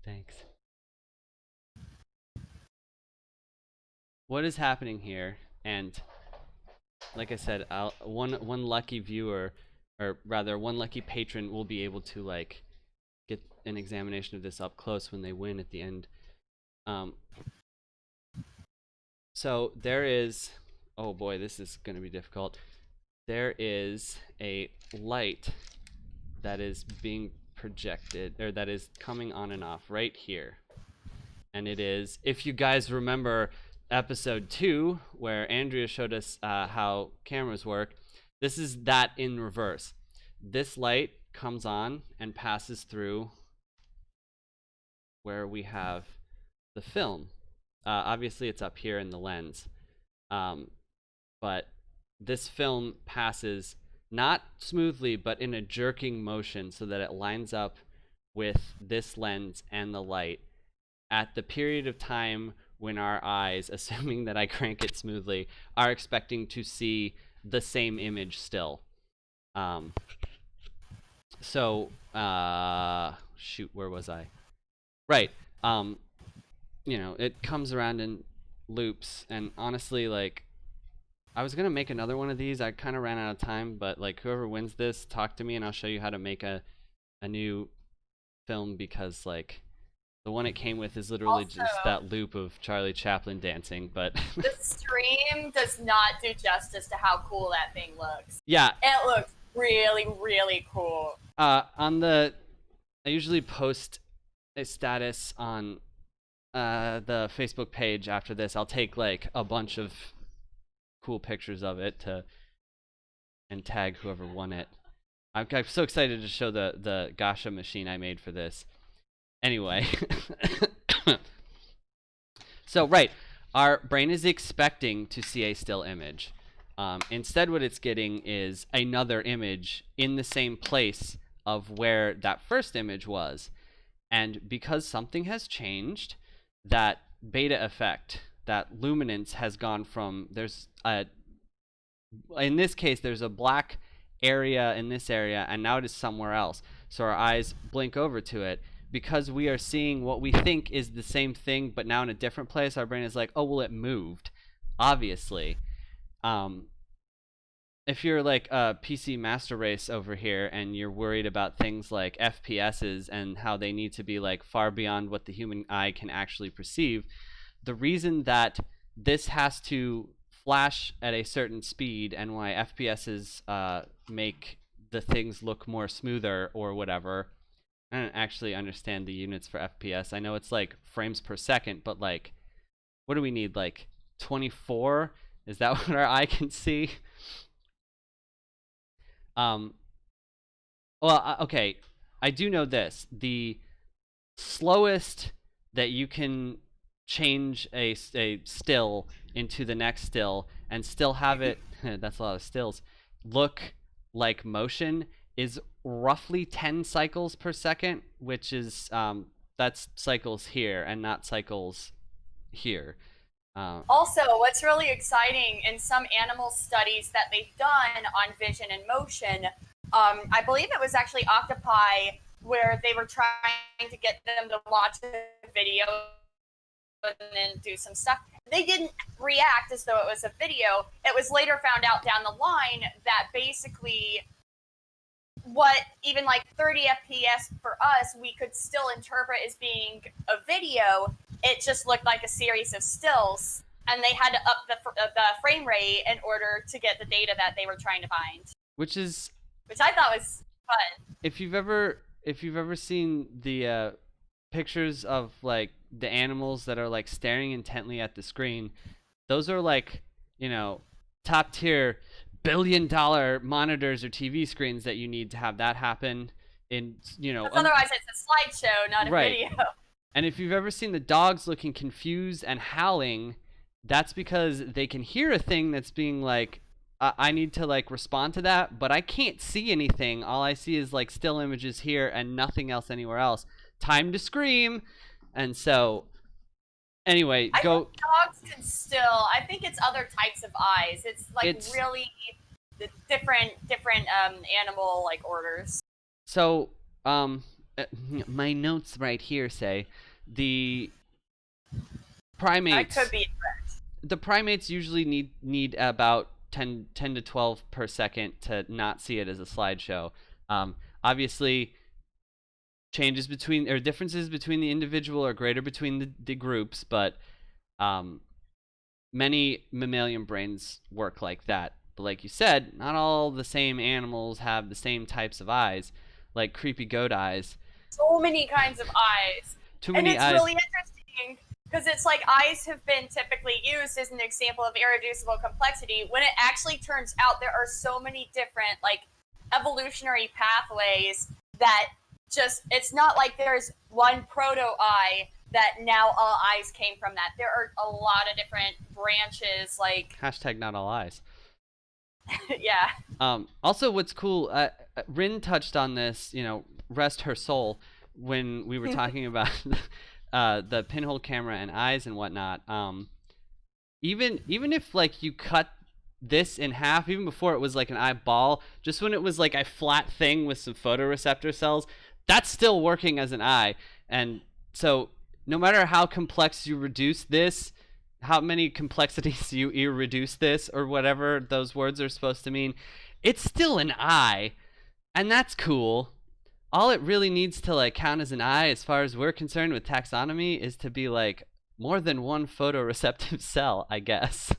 Thanks. What is happening here? And like I said, one lucky viewer, or rather one lucky patron, will be able to like get an examination of this up close when they win at the end. So there is, oh boy, this is going to be difficult. There is a light that is being projected, or that is coming on and off right here. And it is, if you guys remember episode 2, where Andrea showed us how cameras work, this is that in reverse. This light comes on and passes through where we have the film. Obviously it's up here in the lens, but this film passes not smoothly but in a jerking motion so that it lines up with this lens and the light at the period of time when our eyes, assuming that I crank it smoothly, are expecting to see the same image still. Shoot, where was I? Right. You know, it comes around in loops, and honestly, like, I was gonna make another one of these. I kind of ran out of time, but like, whoever wins this, talk to me, and I'll show you how to make a new film, because like, the one it came with is literally Also, just that loop of Charlie Chaplin dancing, but the stream does not do justice to how cool that thing looks. yeah, It looks really, really cool. I usually post a status on the Facebook page after this. I'll take like a bunch of cool pictures of it and tag whoever won it. I'm so excited to show the Gasha machine I made for this. Anyway, so right, our brain is expecting to see a still image. Instead, what it's getting is another image in the same place of where that first image was. And because something has changed, that beta effect, that luminance has gone from, in this case, there's a black area in this area, and now it is somewhere else. So our eyes blink over to it. Because we are seeing what we think is the same thing, but now in a different place, our brain is like, oh, well, it moved, obviously. If you're like a PC master race over here and you're worried about things like FPSs and how they need to be like far beyond what the human eye can actually perceive, the reason that this has to flash at a certain speed and why FPSs make the things look more smoother or whatever, I don't actually understand the units for FPS. I know it's like frames per second, but like, what do we need? Like 24? Is that what our eye can see? Okay. I do know this. The slowest that you can change a still into the next still and still have it, that's a lot of stills, look like motion is roughly 10 cycles per second, which is that's cycles here and not cycles here. Also, what's really exciting in some animal studies that they've done on vision and motion, I believe it was actually octopi, where they were trying to get them to watch a video and then do some stuff. They didn't react as though it was a video. It was later found out down the line that basically what even like 30 FPS for us, we could still interpret as being a video. It just looked like a series of stills, and they had to up the frame rate in order to get the data that they were trying to find. Which I thought was fun. If you've ever seen the pictures of like the animals that are like staring intently at the screen, those are like, you know, top tier billion-dollar monitors or TV screens that you need to have that happen in, you know. Otherwise, it's a slideshow, not a right. video. And if you've ever seen the dogs looking confused and howling, that's because they can hear a thing that's being like I need to like respond to that, but I can't see anything. All I see is like still images here and nothing else anywhere else. Time to scream. And so anyway, I go. think dogs can still. I think it's other types of eyes. It's like It's- really the different animal like orders. So my notes right here say the I primates. could be incorrect. The primates usually need about 10 to 12 per second to not see it as a slideshow. Obviously, changes between or differences between the individual are greater between the groups, but many mammalian brains work like that. But like you said, not all the same animals have the same types of eyes, like creepy goat eyes. So many kinds of eyes. Too And many it's eyes. really interesting because it's like eyes have been typically used as an example of irreducible complexity when it actually turns out there are so many different like evolutionary pathways that just it's not like there's one proto eye that now all eyes came from that. There are a lot of different branches like Hashtag not all eyes. yeah. Also, what's cool, Rin touched on this, rest her soul, when we were talking about the pinhole camera and eyes and whatnot. Even if like you cut this in half, even before it was like an eyeball, just when it was like a flat thing with some photoreceptor cells, that's still working as an eye. And so no matter how complex you reduce this, how many complexities you reduce this, or whatever those words are supposed to mean, it's still an eye, and that's cool. All it really needs to like count as an eye, as far as we're concerned with taxonomy, is to be like more than one photoreceptive cell, I guess.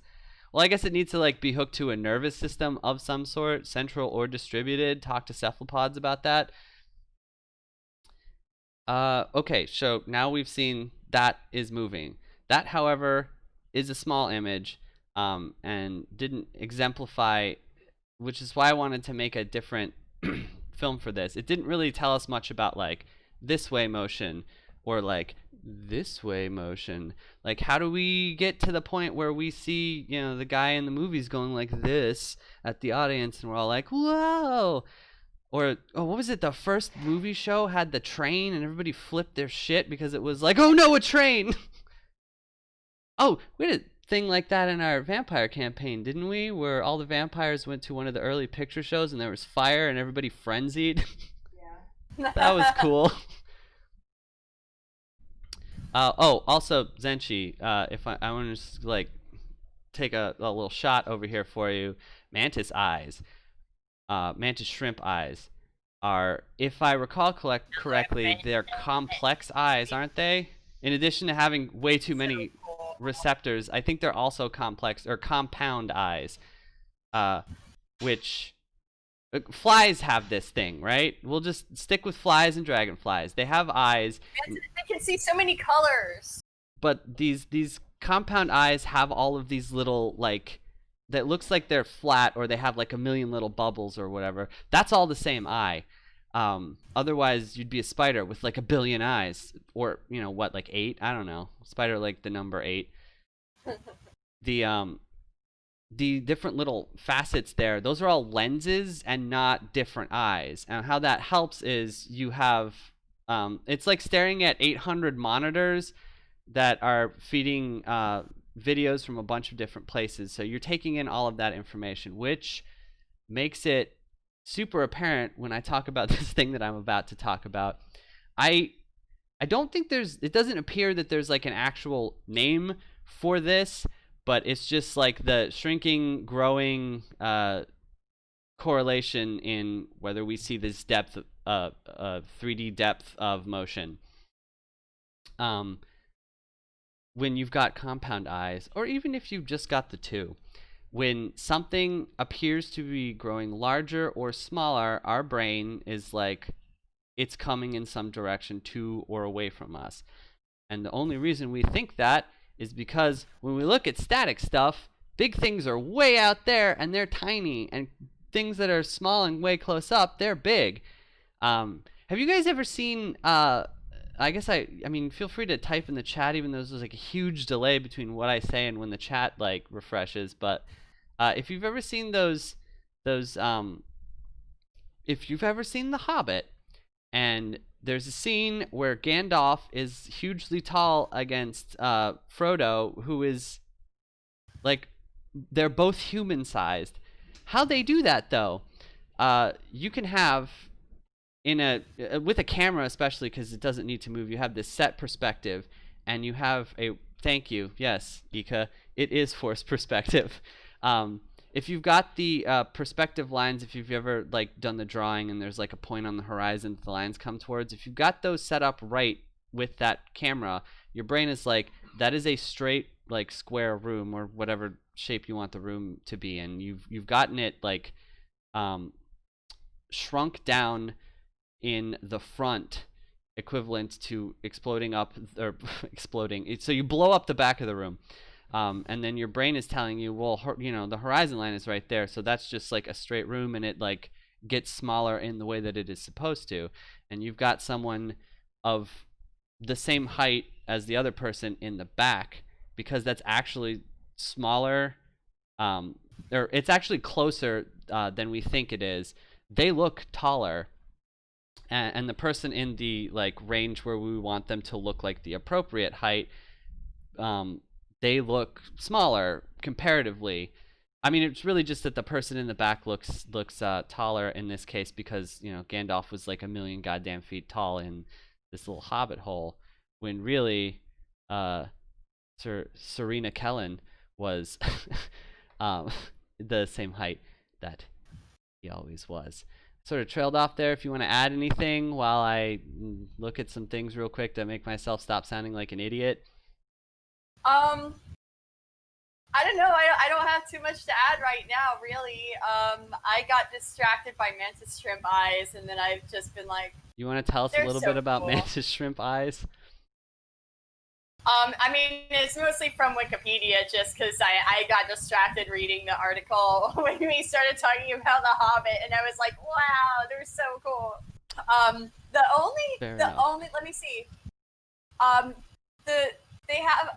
Well, I guess it needs to like be hooked to a nervous system of some sort, central or distributed. Talk to cephalopods about that. Okay, so now we've seen that is moving. That, however, is a small image, and didn't exemplify, which is why I wanted to make a different film for this. It didn't really tell us much about like this way motion or like this way motion. Like, how do we get to the point where we see, the guy in the movies going like this at the audience and we're all like, whoa? Or, what was it? The first movie show had the train and everybody flipped their shit because it was like, oh no, a train! Oh, we had a thing like that in our vampire campaign, didn't we? Where all the vampires went to one of the early picture shows and there was fire and everybody frenzied. Yeah. That was cool. Also, Zenshi, if I want to just like take a little shot over here for you, mantis eyes. Mantis shrimp eyes are, if I recall correctly, they're complex eyes, aren't they? In addition to having way too many receptors, I think they're also complex or compound eyes, which flies have this thing, right? We'll just stick with flies and dragonflies. They have eyes, They can see so many colors. but these compound eyes have all of these little like that looks like they're flat, or they have like a million little bubbles or whatever. That's all the same eye. Otherwise you'd be a spider with like a billion eyes, or what, like 8? I don't know. Spider like the number 8. The different little facets there, those are all lenses and not different eyes. And how that helps is you have it's like staring at 800 monitors that are feeding videos from a bunch of different places. So you're taking in all of that information, which makes it super apparent when I talk about this thing that I'm about to talk about. I don't think it doesn't appear that there's like an actual name for this, but it's just like the shrinking, growing correlation in whether we see this depth, 3D depth of motion. When you've got compound eyes, or even if you've just got the two, when something appears to be growing larger or smaller, our brain is like, it's coming in some direction to or away from us. And the only reason we think that is because when we look at static stuff, big things are way out there and they're tiny, and things that are small and way close up, they're big. Have you guys ever seen I mean, feel free to type in the chat, even though there's like a huge delay between what I say and when the chat like refreshes. But If you've ever seen if you've ever seen The Hobbit, and there's a scene where Gandalf is hugely tall against Frodo, who is like, they're both human sized. How they do that though? You can have with a camera, especially because it doesn't need to move. You have this set perspective, and you have a thank you. Yes, Ika, it is forced perspective. If you've got the perspective lines, if you've ever like done the drawing and there's like a point on the horizon that the lines come towards, if you've got those set up right with that camera, your brain is like, that is a straight like square room or whatever shape you want the room to be in. You've gotten it like shrunk down in the front, equivalent to exploding up or exploding. So you blow up the back of the room. And then your brain is telling you, well, the horizon line is right there, so that's just like a straight room, and it like gets smaller in the way that it is supposed to. And you've got someone of the same height as the other person in the back, because that's actually smaller, or it's actually closer than we think it is. They look taller, and the person in the like range where we want them to look like the appropriate height, they look smaller comparatively. I mean, it's really just that the person in the back looks taller in this case because, Gandalf was like a million goddamn feet tall in this little hobbit hole, when really Serena Kellen was the same height that he always was. Sort of trailed off there. If you want to add anything while I look at some things real quick to make myself stop sounding like an idiot. I don't know. I don't have too much to add right now, really. I got distracted by mantis shrimp eyes, and then I've just been like... You want to tell us a little bit about mantis shrimp eyes? I mean, it's mostly from Wikipedia, just because I got distracted reading the article when we started talking about The Hobbit, and I was like, wow, they're so cool. Let me see. They have,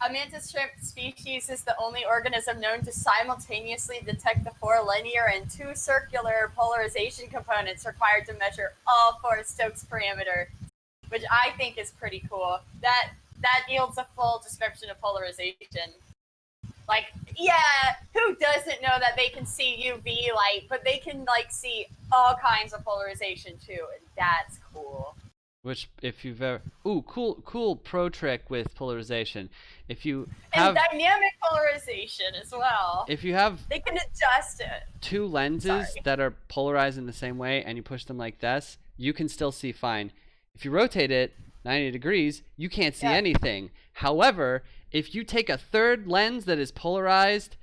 a mantis shrimp species is the only organism known to simultaneously detect the 4 linear and 2 circular polarization components required to measure all 4 Stokes parameter, which I think is pretty cool. That yields a full description of polarization. Like, yeah, who doesn't know that they can see UV light, but they can like see all kinds of polarization too, and that's cool. Which, if you've ever... Ooh, cool pro trick with polarization. If you have... And dynamic polarization as well. If you have... They can adjust it. 2 lenses that are polarized in the same way, and you push them like this, you can still see fine. If you rotate it 90 degrees, you can't see anything. However, if you take a third lens that is polarized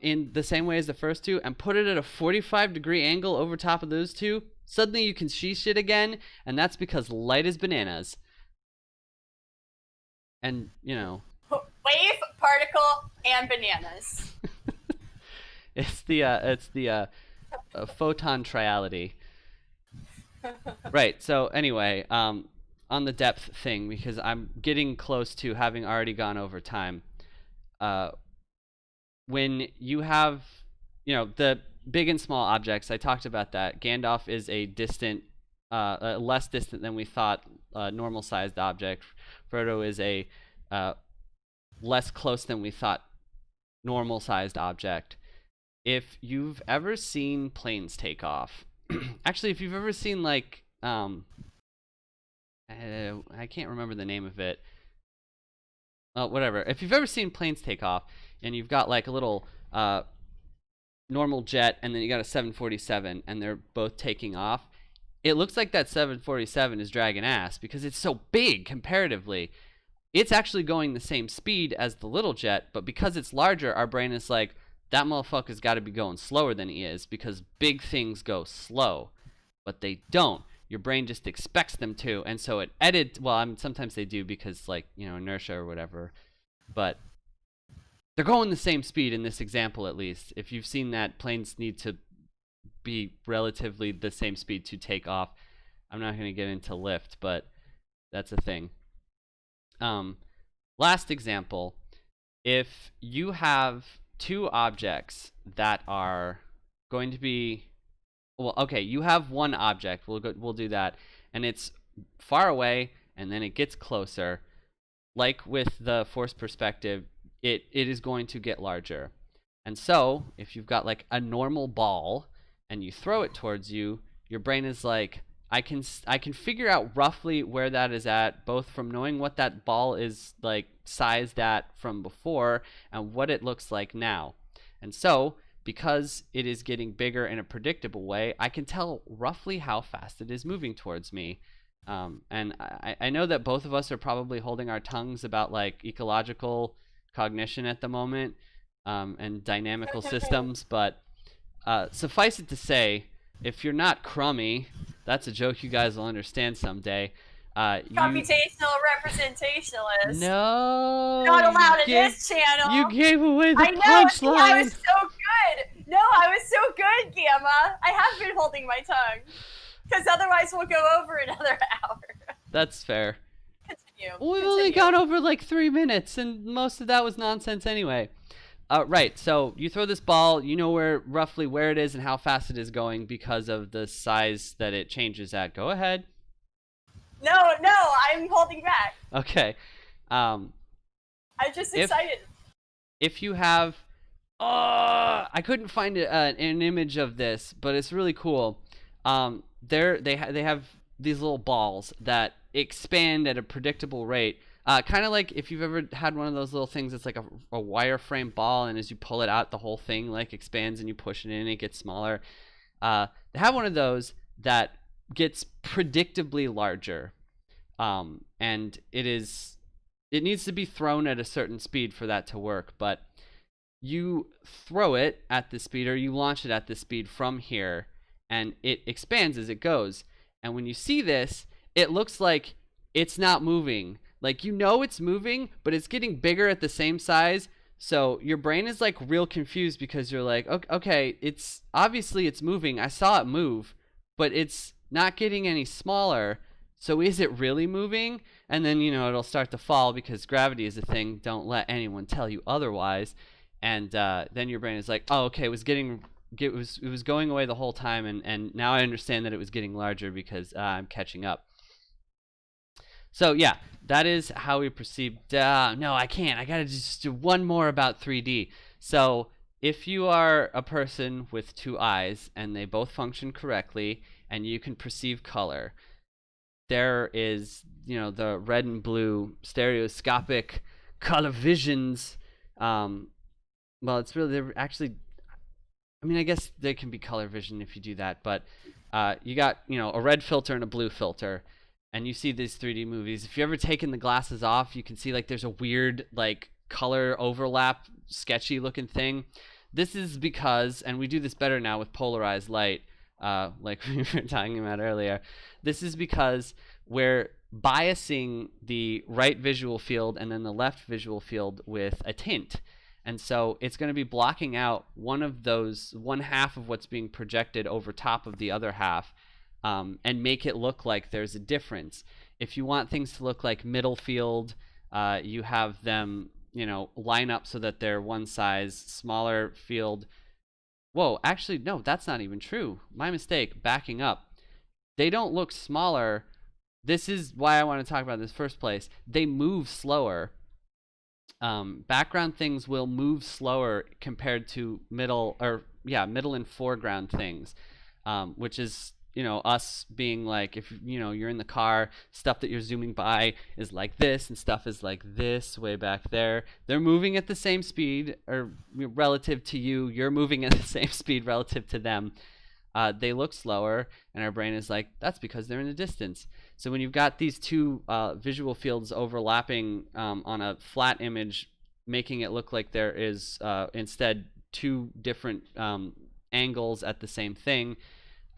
in the same way as the first 2 and put it at a 45-degree angle over top of those 2, suddenly you can see shit again, and that's because light is bananas. And, wave, particle, and bananas. it's the photon triality. Right, so anyway, on the depth thing, because I'm getting close to having already gone over time. When you have, the big and small objects, I talked about that. Gandalf is a distant, less distant than we thought, normal-sized object. Frodo is a less close than we thought, normal-sized object. If you've ever seen planes take off, actually, if you've ever seen like, I can't remember the name of it. Whatever. If you've ever seen planes take off, and you've got like a little normal jet, and then you got a 747, and they're both taking off, it looks like that 747 is dragging ass because it's so big comparatively. It's actually going the same speed as the little jet, but because it's larger, our brain is like, that motherfucker's got to be going slower than he is because big things go slow, but they don't. Your brain just expects them to, and so it edits. Well, I mean, sometimes they do because, like, inertia or whatever, but they're going the same speed in this example, at least. If you've seen that, planes need to be relatively the same speed to take off. I'm not going to get into lift, but that's a thing. Last example, if you have two objects that are going to be, well, okay, you have one object. We'll do that, and it's far away, and then it gets closer. Like with the forced perspective, it is going to get larger. And so, if you've got like a normal ball and you throw it towards you, your brain is like, I can figure out roughly where that is at, both from knowing what that ball is like sized at from before and what it looks like now. And so, because it is getting bigger in a predictable way, I can tell roughly how fast it is moving towards me. And I know that both of us are probably holding our tongues about like ecological cognition at the moment, and dynamical systems, but suffice it to say, if you're not crummy, that's a joke you guys will understand someday. Computational representationalist. No, Not allowed in this channel. You gave away the I know. See, I punchline. was so good. No, I was so good, Gamma. I have been holding my tongue, because otherwise we'll go over another hour. That's fair. Continue. We've only gone over like 3 minutes, and most of that was nonsense anyway. Right, so you throw this ball, you know roughly where it is and how fast it is going because of the size that it changes at. Go ahead. No, I'm holding back. Okay. I'm just excited. If you have, I couldn't find an image of this, but it's really cool. They have these little balls that expand at a predictable rate. Kind of like if you've ever had one of those little things that's like a wireframe ball, and as you pull it out, the whole thing like expands and you push it in and it gets smaller. They have one of those that gets predictably larger. And it needs to be thrown at a certain speed for that to work, but you throw it at the speed, or you launch it at the speed from here, and it expands as it goes. And when you see this, it looks like it's not moving. Like, you know it's moving, but it's getting bigger at the same size. So your brain is like real confused because you're like, okay, it's obviously it's moving. I saw it move, but it's not getting any smaller. So is it really moving? And then, it'll start to fall because gravity is a thing. Don't let anyone tell you otherwise. And then your brain is like, oh, okay, it was going away the whole time, and now I understand that it was getting larger because I'm catching up. So yeah, that is how we perceive. No, I can't. I gotta just do one more about 3D. So if you are a person with two eyes and they both function correctly, and you can perceive color, there is, the red and blue stereoscopic color visions. Well, it's really, they're actually, I guess they can be color vision if you do that, but you got, a red filter and a blue filter, and you see these 3D movies. If you ever taken the glasses off, you can see like there's a weird like color overlap, sketchy looking thing. This is because, and we do this better now with polarized light, like we were talking about earlier. This is because we're biasing the right visual field and then the left visual field with a tint. And so it's going to be blocking out one half of what's being projected over top of the other half, and make it look like there's a difference. If you want things to look like middle field, you have them, line up so that they're one size smaller field. Whoa, actually, no, that's not even true. My mistake, backing up. They don't look smaller. This is why I want to talk about this first place. They move slower. Background ththings will move slower compared to middle and foreground things, which is, us being like, if you're in the car, stuff that you're zooming by is like this, and stuff is like this way back there. They're moving at the same speed, or relative to you. You're moving at the same speed relative to them. They look slower, and our brain is like, that's because they're in the distance. So when you've got these two visual fields overlapping on a flat image, making it look like there is instead two different angles at the same thing,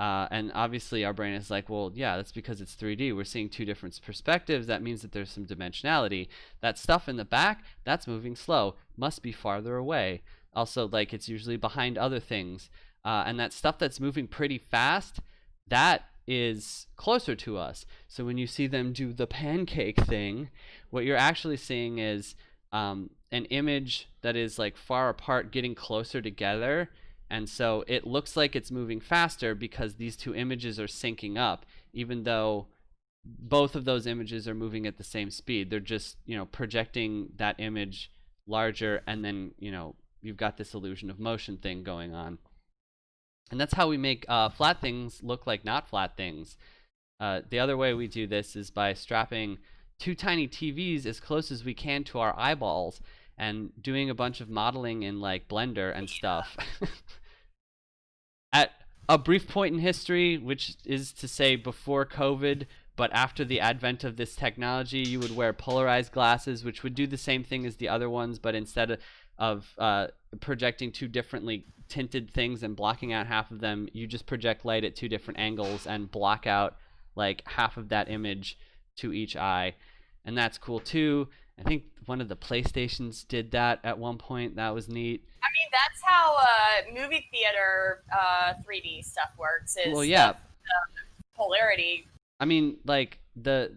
and obviously our brain is like, well, yeah, that's because it's 3D. We're seeing two different perspectives. That means that there's some dimensionality. That stuff in the back, that's moving slow. Must be farther away. Also, like, it's usually behind other things. And that stuff that's moving pretty fast, that is closer to us. So when you see them do the pancake thing, what you're actually seeing is an image that is like far apart getting closer together, and so it looks like it's moving faster because these two images are syncing up, even though both of those images are moving at the same speed. They're just, projecting that image larger, and then, you've got this illusion of motion thing going on. And that's how we make flat things look like not flat things. The other way we do this is by strapping two tiny TVs as close as we can to our eyeballs and doing a bunch of modeling in like Blender and stuff. At a brief point in history, which is to say before COVID, but after the advent of this technology, you would wear polarized glasses, which would do the same thing as the other ones, but instead of projecting two differently tinted things and blocking out half of them, you just project light at two different angles and block out like half of that image to each eye. And that's cool too. I think one of the PlayStations did that at one point. That was neat. I mean, that's how movie theater 3D stuff works. Is Well, yeah. the polarity. I mean, like the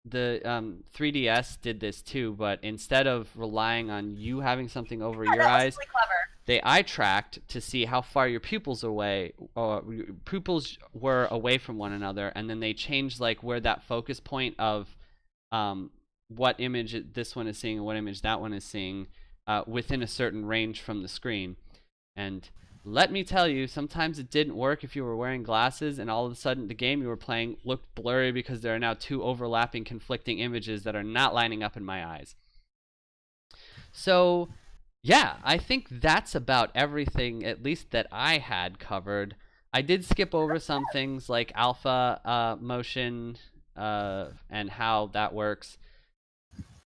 3DS did this too, but instead of relying on you having something over your eyes, really clever. They eye tracked to see how far your pupils were away from one another, and then they changed like where that focus point of what image this one is seeing and what image that one is seeing within a certain range from the screen. And let me tell you, sometimes it didn't work if you were wearing glasses and all of a sudden the game you were playing looked blurry because there are now two overlapping conflicting images that are not lining up in my eyes. So yeah, I think that's about everything, at least that I had covered. I did skip over some things like alpha motion and how that works.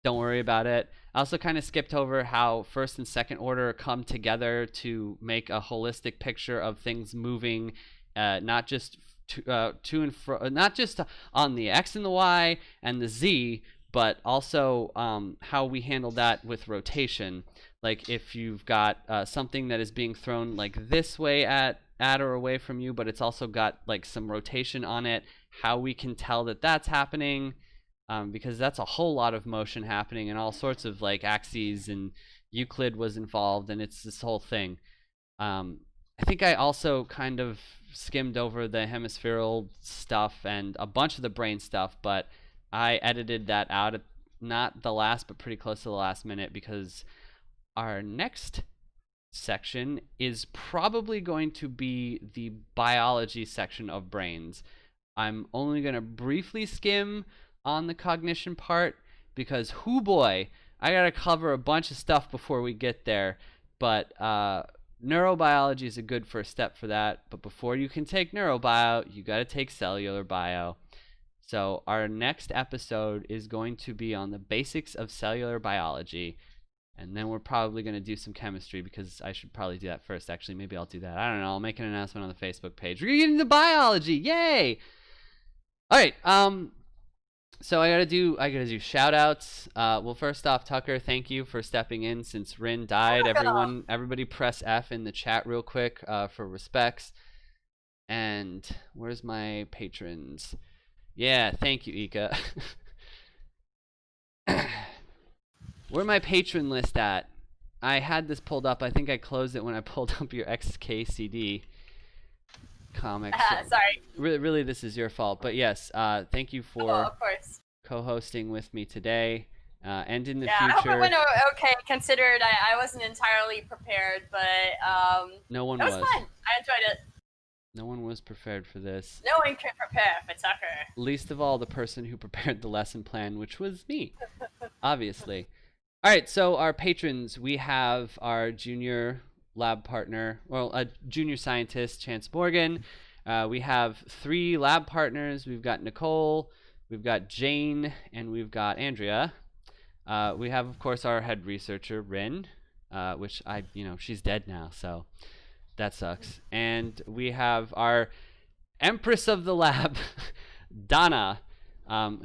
Don't worry about it. I also kind of skipped over how first and second order come together to make a holistic picture of things moving, not just to and fro, not just on the X and the Y and the Z, but also how we handle that with rotation. Like if you've got something that is being thrown like this way at or away from you, but it's also got like some rotation on it, how we can tell that that's happening, because that's a whole lot of motion happening and all sorts of like axes, and Euclid was involved, and it's this whole thing. I think I also kind of skimmed over the hemispherical stuff and a bunch of the brain stuff, but I edited that out at not the last, but pretty close to the last minute, because our next section is probably going to be the biology section of brains. I'm only going to briefly skim on the cognition part because, hoo boy, I got to cover a bunch of stuff before we get there. But neurobiology is a good first step for that. But before you can take neurobio, you got to take cellular bio. So our next episode is going to be on the basics of cellular biology. And then we're probably going to do some chemistry, because I should probably do that first. Actually, maybe I'll do that. I don't know. I'll make an announcement on the Facebook page. We're going to get into biology. Yay! All right. So I gotta do shout outs. Well, first off, Tucker, thank you for stepping in since Rin died. Everybody press F in the chat real quick for respects. And where's my patrons? Yeah, thank you, Ika. Where my patron list at? I had this pulled up. I think I closed it when I pulled up your XKCD comics. Sorry. Really, this is your fault. But yes, thank you for of course. co-hosting with me today and in the future. I hope it went okay, considered I wasn't entirely prepared, but no one was. It was fun. I enjoyed it. No one was prepared for this. No one can prepare for Tucker. Least of all the person who prepared the lesson plan, which was me, obviously. All right, so our patrons, we have our junior lab partner, well, a junior scientist, Chance Morgan. We have 3 lab partners. We've got Nicole, we've got Jane, and we've got Andrea. We have, of course, our head researcher, Rin, which she's dead now, so that sucks. And we have our empress of the lab, Donna,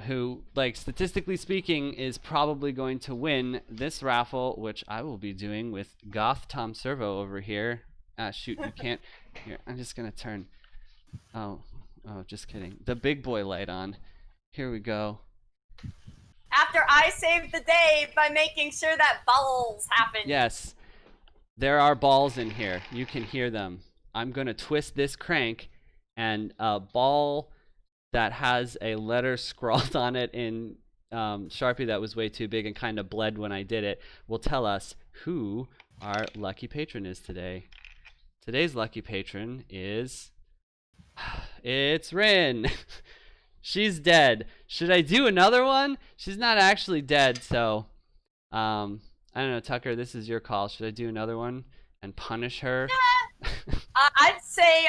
who, like, statistically speaking, is probably going to win this raffle, which I will be doing with Goth Tom Servo over here. Shoot, you can't. Here, I'm just going to turn. Oh, just kidding. The big boy light on. Here we go. After I saved the day by making sure that balls happen. Yes, there are balls in here. You can hear them. I'm going to twist this crank, and a ball that has a letter scrawled on it in Sharpie that was way too big and kind of bled when I did it will tell us who our lucky patron is today. Today's lucky patron is... it's Rin. She's dead. Should I do another one? She's not actually dead, so I don't know, Tucker, this is your call. Should I do another one and punish her? I'd say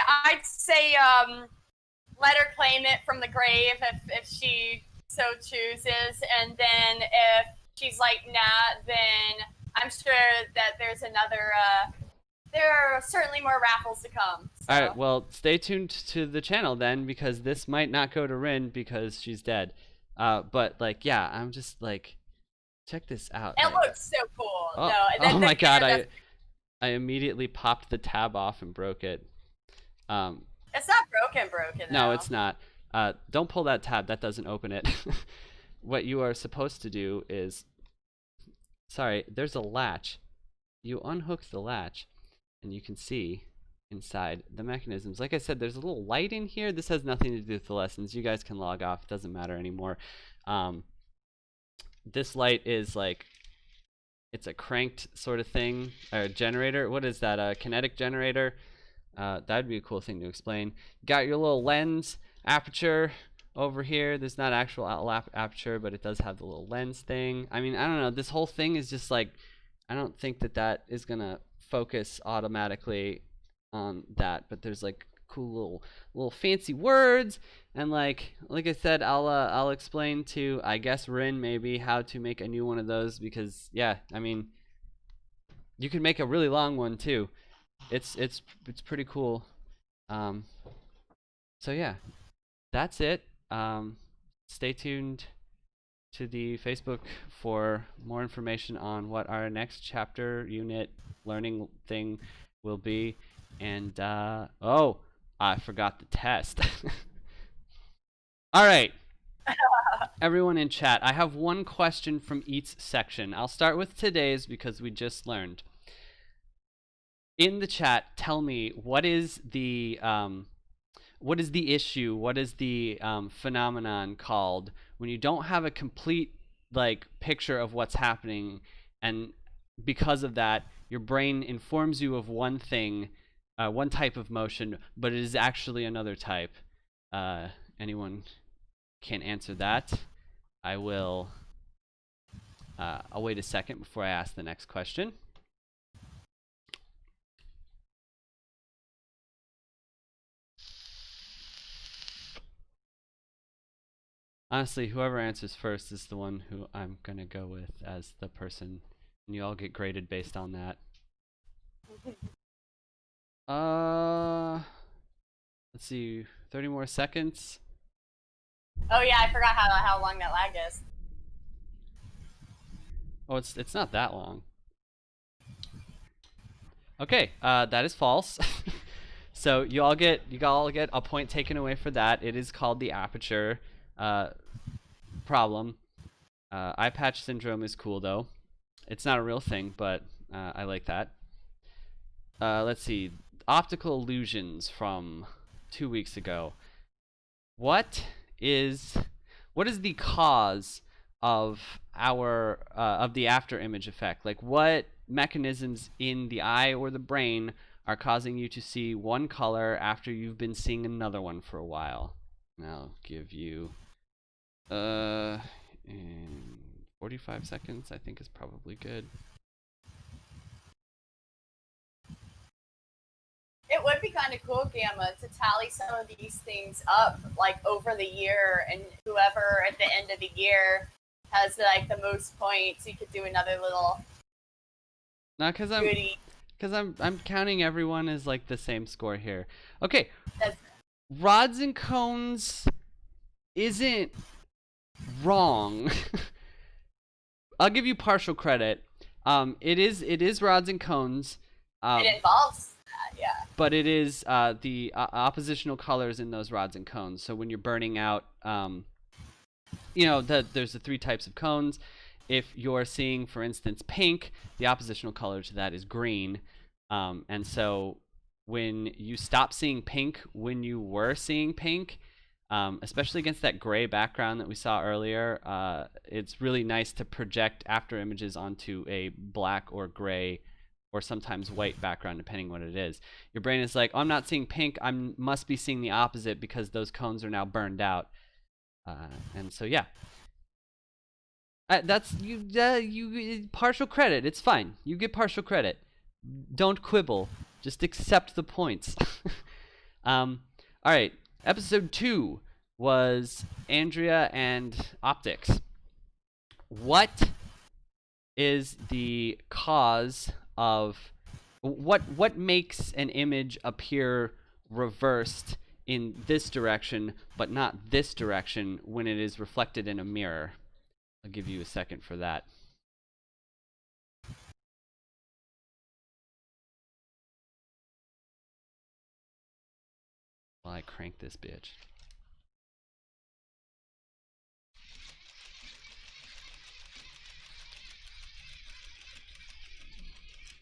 let her claim it from the grave if she so chooses, and then if she's like nah, then I'm sure that there's another there are certainly more raffles to come. So. All right, well, stay tuned to the channel then, because this might not go to Rin because she's dead. But like, yeah, I'm just like, check this out. It looks so cool. Oh, No, oh my god, I immediately popped the tab off and broke it. It's not broken, No, though. it's not. Don't pull that tab. That doesn't open it. What you are supposed to do is, sorry, there's a latch. You unhook the latch, and you can see inside the mechanisms. Like I said, there's a little light in here. This has nothing to do with the lessons. You guys can log off. It doesn't matter anymore. This light is like, it's a cranked sort of thing, or a generator. What is that? A kinetic generator? That'd be a cool thing to explain. Got your little lens aperture over here. There's not actual aperture, but it does have the little lens thing. I mean, I don't know. This whole thing is just like, I don't think that is gonna focus automatically on that. But there's like cool little fancy words, and like I said, I'll explain to, I guess, Rin maybe how to make a new one of those, because yeah, I mean, you can make a really long one too. It's pretty cool. So yeah, that's it. Stay tuned to the Facebook for more information on what our next chapter unit learning thing will be. And oh, I forgot the test. All right. Everyone in chat, I have one question from each section. I'll start with today's because we just learned. In the chat, tell me, what is the issue? What is the phenomenon called when you don't have a complete like picture of what's happening, and because of that, your brain informs you of one thing, one type of motion, but it is actually another type? Anyone can answer that? I will. I'll wait a second before I ask the next question. Honestly, whoever answers first is the one who I'm going to go with as the person, and you all get graded based on that. Let's see, 30 more seconds. Oh yeah, I forgot how long that lag is. Oh, it's not that long. Okay, that is false. So you all get a point taken away for that. It is called the aperture problem. Eye patch syndrome is cool though. It's not a real thing, but I like that. Let's see, optical illusions from 2 weeks ago. What is the cause of the after image effect? Like, what mechanisms in the eye or the brain are causing you to see one color after you've been seeing another one for a while? And I'll give you in 45 seconds, I think is probably good. It would be kind of cool, Gamma, to tally some of these things up, like, over the year, and whoever at the end of the year has, like, the most points, you could do another little No, because I'm counting everyone as, like, the same score here. Okay. Rods and cones isn't wrong. I'll give you partial credit. It is rods and cones. It involves that, yeah. But it is the oppositional colors in those rods and cones. So when you're burning out there's the 3 types of cones. If you're seeing, for instance, pink, the oppositional color to that is green. And so when you stop seeing pink when you were seeing pink, especially against that gray background that we saw earlier, it's really nice to project after images onto a black or gray or sometimes white background, depending what it is. Your brain is like, oh, I'm not seeing pink, I must be seeing the opposite because those cones are now burned out. And so yeah, that's you partial credit. It's fine. You get partial credit. Don't quibble. Just accept the points. All right. Episode 2 was Andrea and optics. What is the cause of what makes an image appear reversed in this direction but not this direction when it is reflected in a mirror? I'll give you a second for that. While I crank this bitch.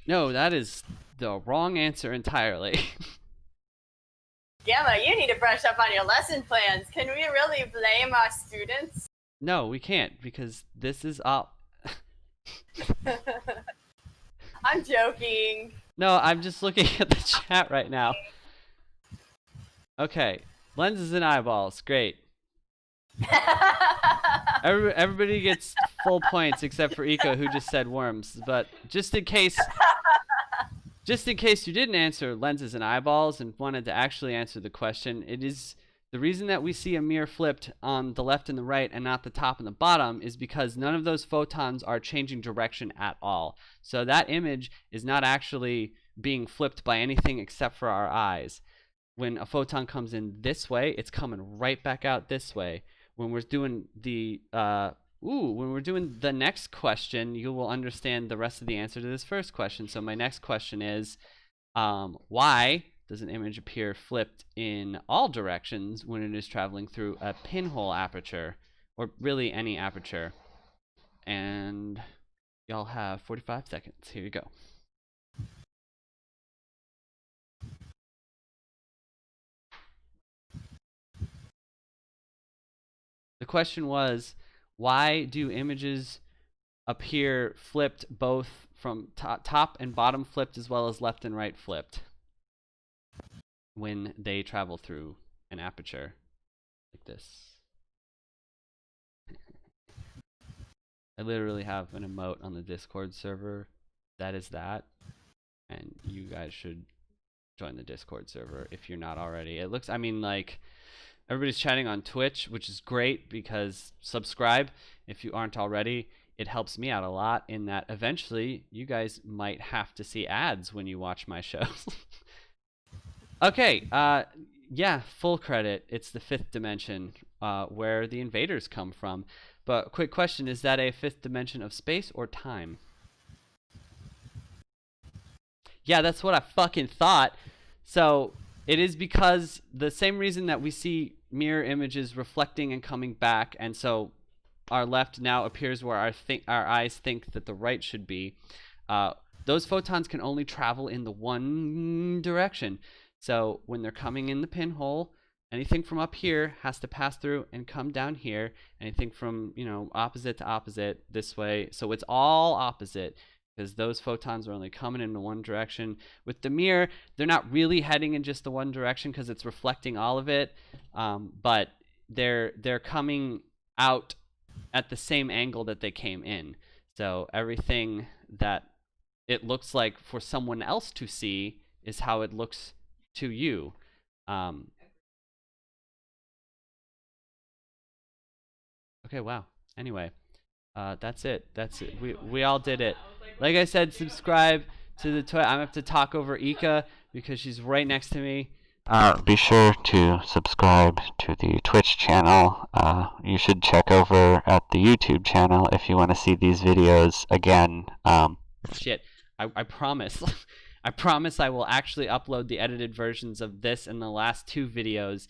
No, that is the wrong answer entirely. Gamma, you need to brush up on your lesson plans. Can we really blame our students? No, we can't, because this is up. I'm joking. No, I'm just looking at the chat right now. Okay, lenses and eyeballs, great. Everybody gets full points except for Iko, who just said worms. But just in case you didn't answer lenses and eyeballs and wanted to actually answer the question, it is the reason that we see a mirror flipped on the left and the right and not the top and the bottom is because none of those photons are changing direction at all. So that image is not actually being flipped by anything except for our eyes. When a photon comes in this way, it's coming right back out this way. When we're doing the next question, you will understand the rest of the answer to this first question. So my next question is, why does an image appear flipped in all directions when it is traveling through a pinhole aperture, or really any aperture? And y'all have 45 seconds. Here you go. The question was, why do images appear flipped both from top and bottom flipped as well as left and right flipped when they travel through an aperture like this? I literally have an emote on the Discord server that is that, and you guys should join the Discord server if you're not already. It looks, I mean, like, everybody's chatting on Twitch, which is great because subscribe if you aren't already. It helps me out a lot in that eventually you guys might have to see ads when you watch my shows. Okay, yeah, full credit. It's the 5th dimension where the invaders come from. But quick question, is that a 5th dimension of space or time? Yeah, that's what I fucking thought. So it is because the same reason that we see mirror images reflecting and coming back, and so our left now appears where our eyes think that the right should be. Those photons can only travel in the one direction. So when they're coming in the pinhole, anything from up here has to pass through and come down here. Anything from, opposite to opposite this way. So it's all opposite, because those photons are only coming in one direction. With the mirror, they're not really heading in just the one direction because it's reflecting all of it, but they're coming out at the same angle that they came in. So everything that it looks like for someone else to see is how it looks to you. Okay, wow. Anyway, that's it. We all did it. Like I said, subscribe to the Twitch. I'm gonna have to talk over Ika because she's right next to me. Be sure to subscribe to the Twitch channel. You should check over at the YouTube channel if you want to see these videos again. Shit, I promise. I promise I will actually upload the edited versions of this and the last 2 videos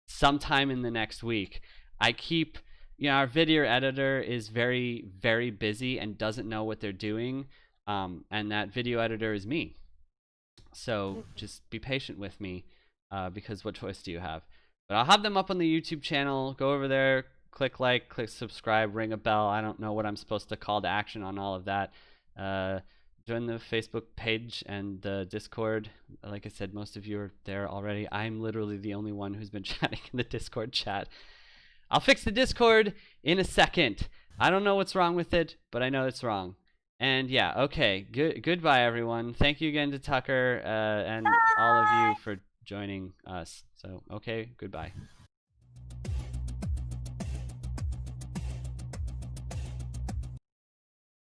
sometime in the next week. I keep our video editor is very, very busy and doesn't know what they're doing. And that video editor is me. So just be patient with me, because what choice do you have? But I'll have them up on the YouTube channel. Go over there, click like, click subscribe, ring a bell. I don't know what I'm supposed to call to action on all of that. Join the Facebook page and the Discord. Like I said, most of you are there already. I'm literally the only one who's been chatting in the Discord chat. I'll fix the Discord in a second. I don't know what's wrong with it, but I know it's wrong. And yeah, okay. Goodbye, everyone. Thank you again to Tucker and all of you for joining us. So, okay, goodbye.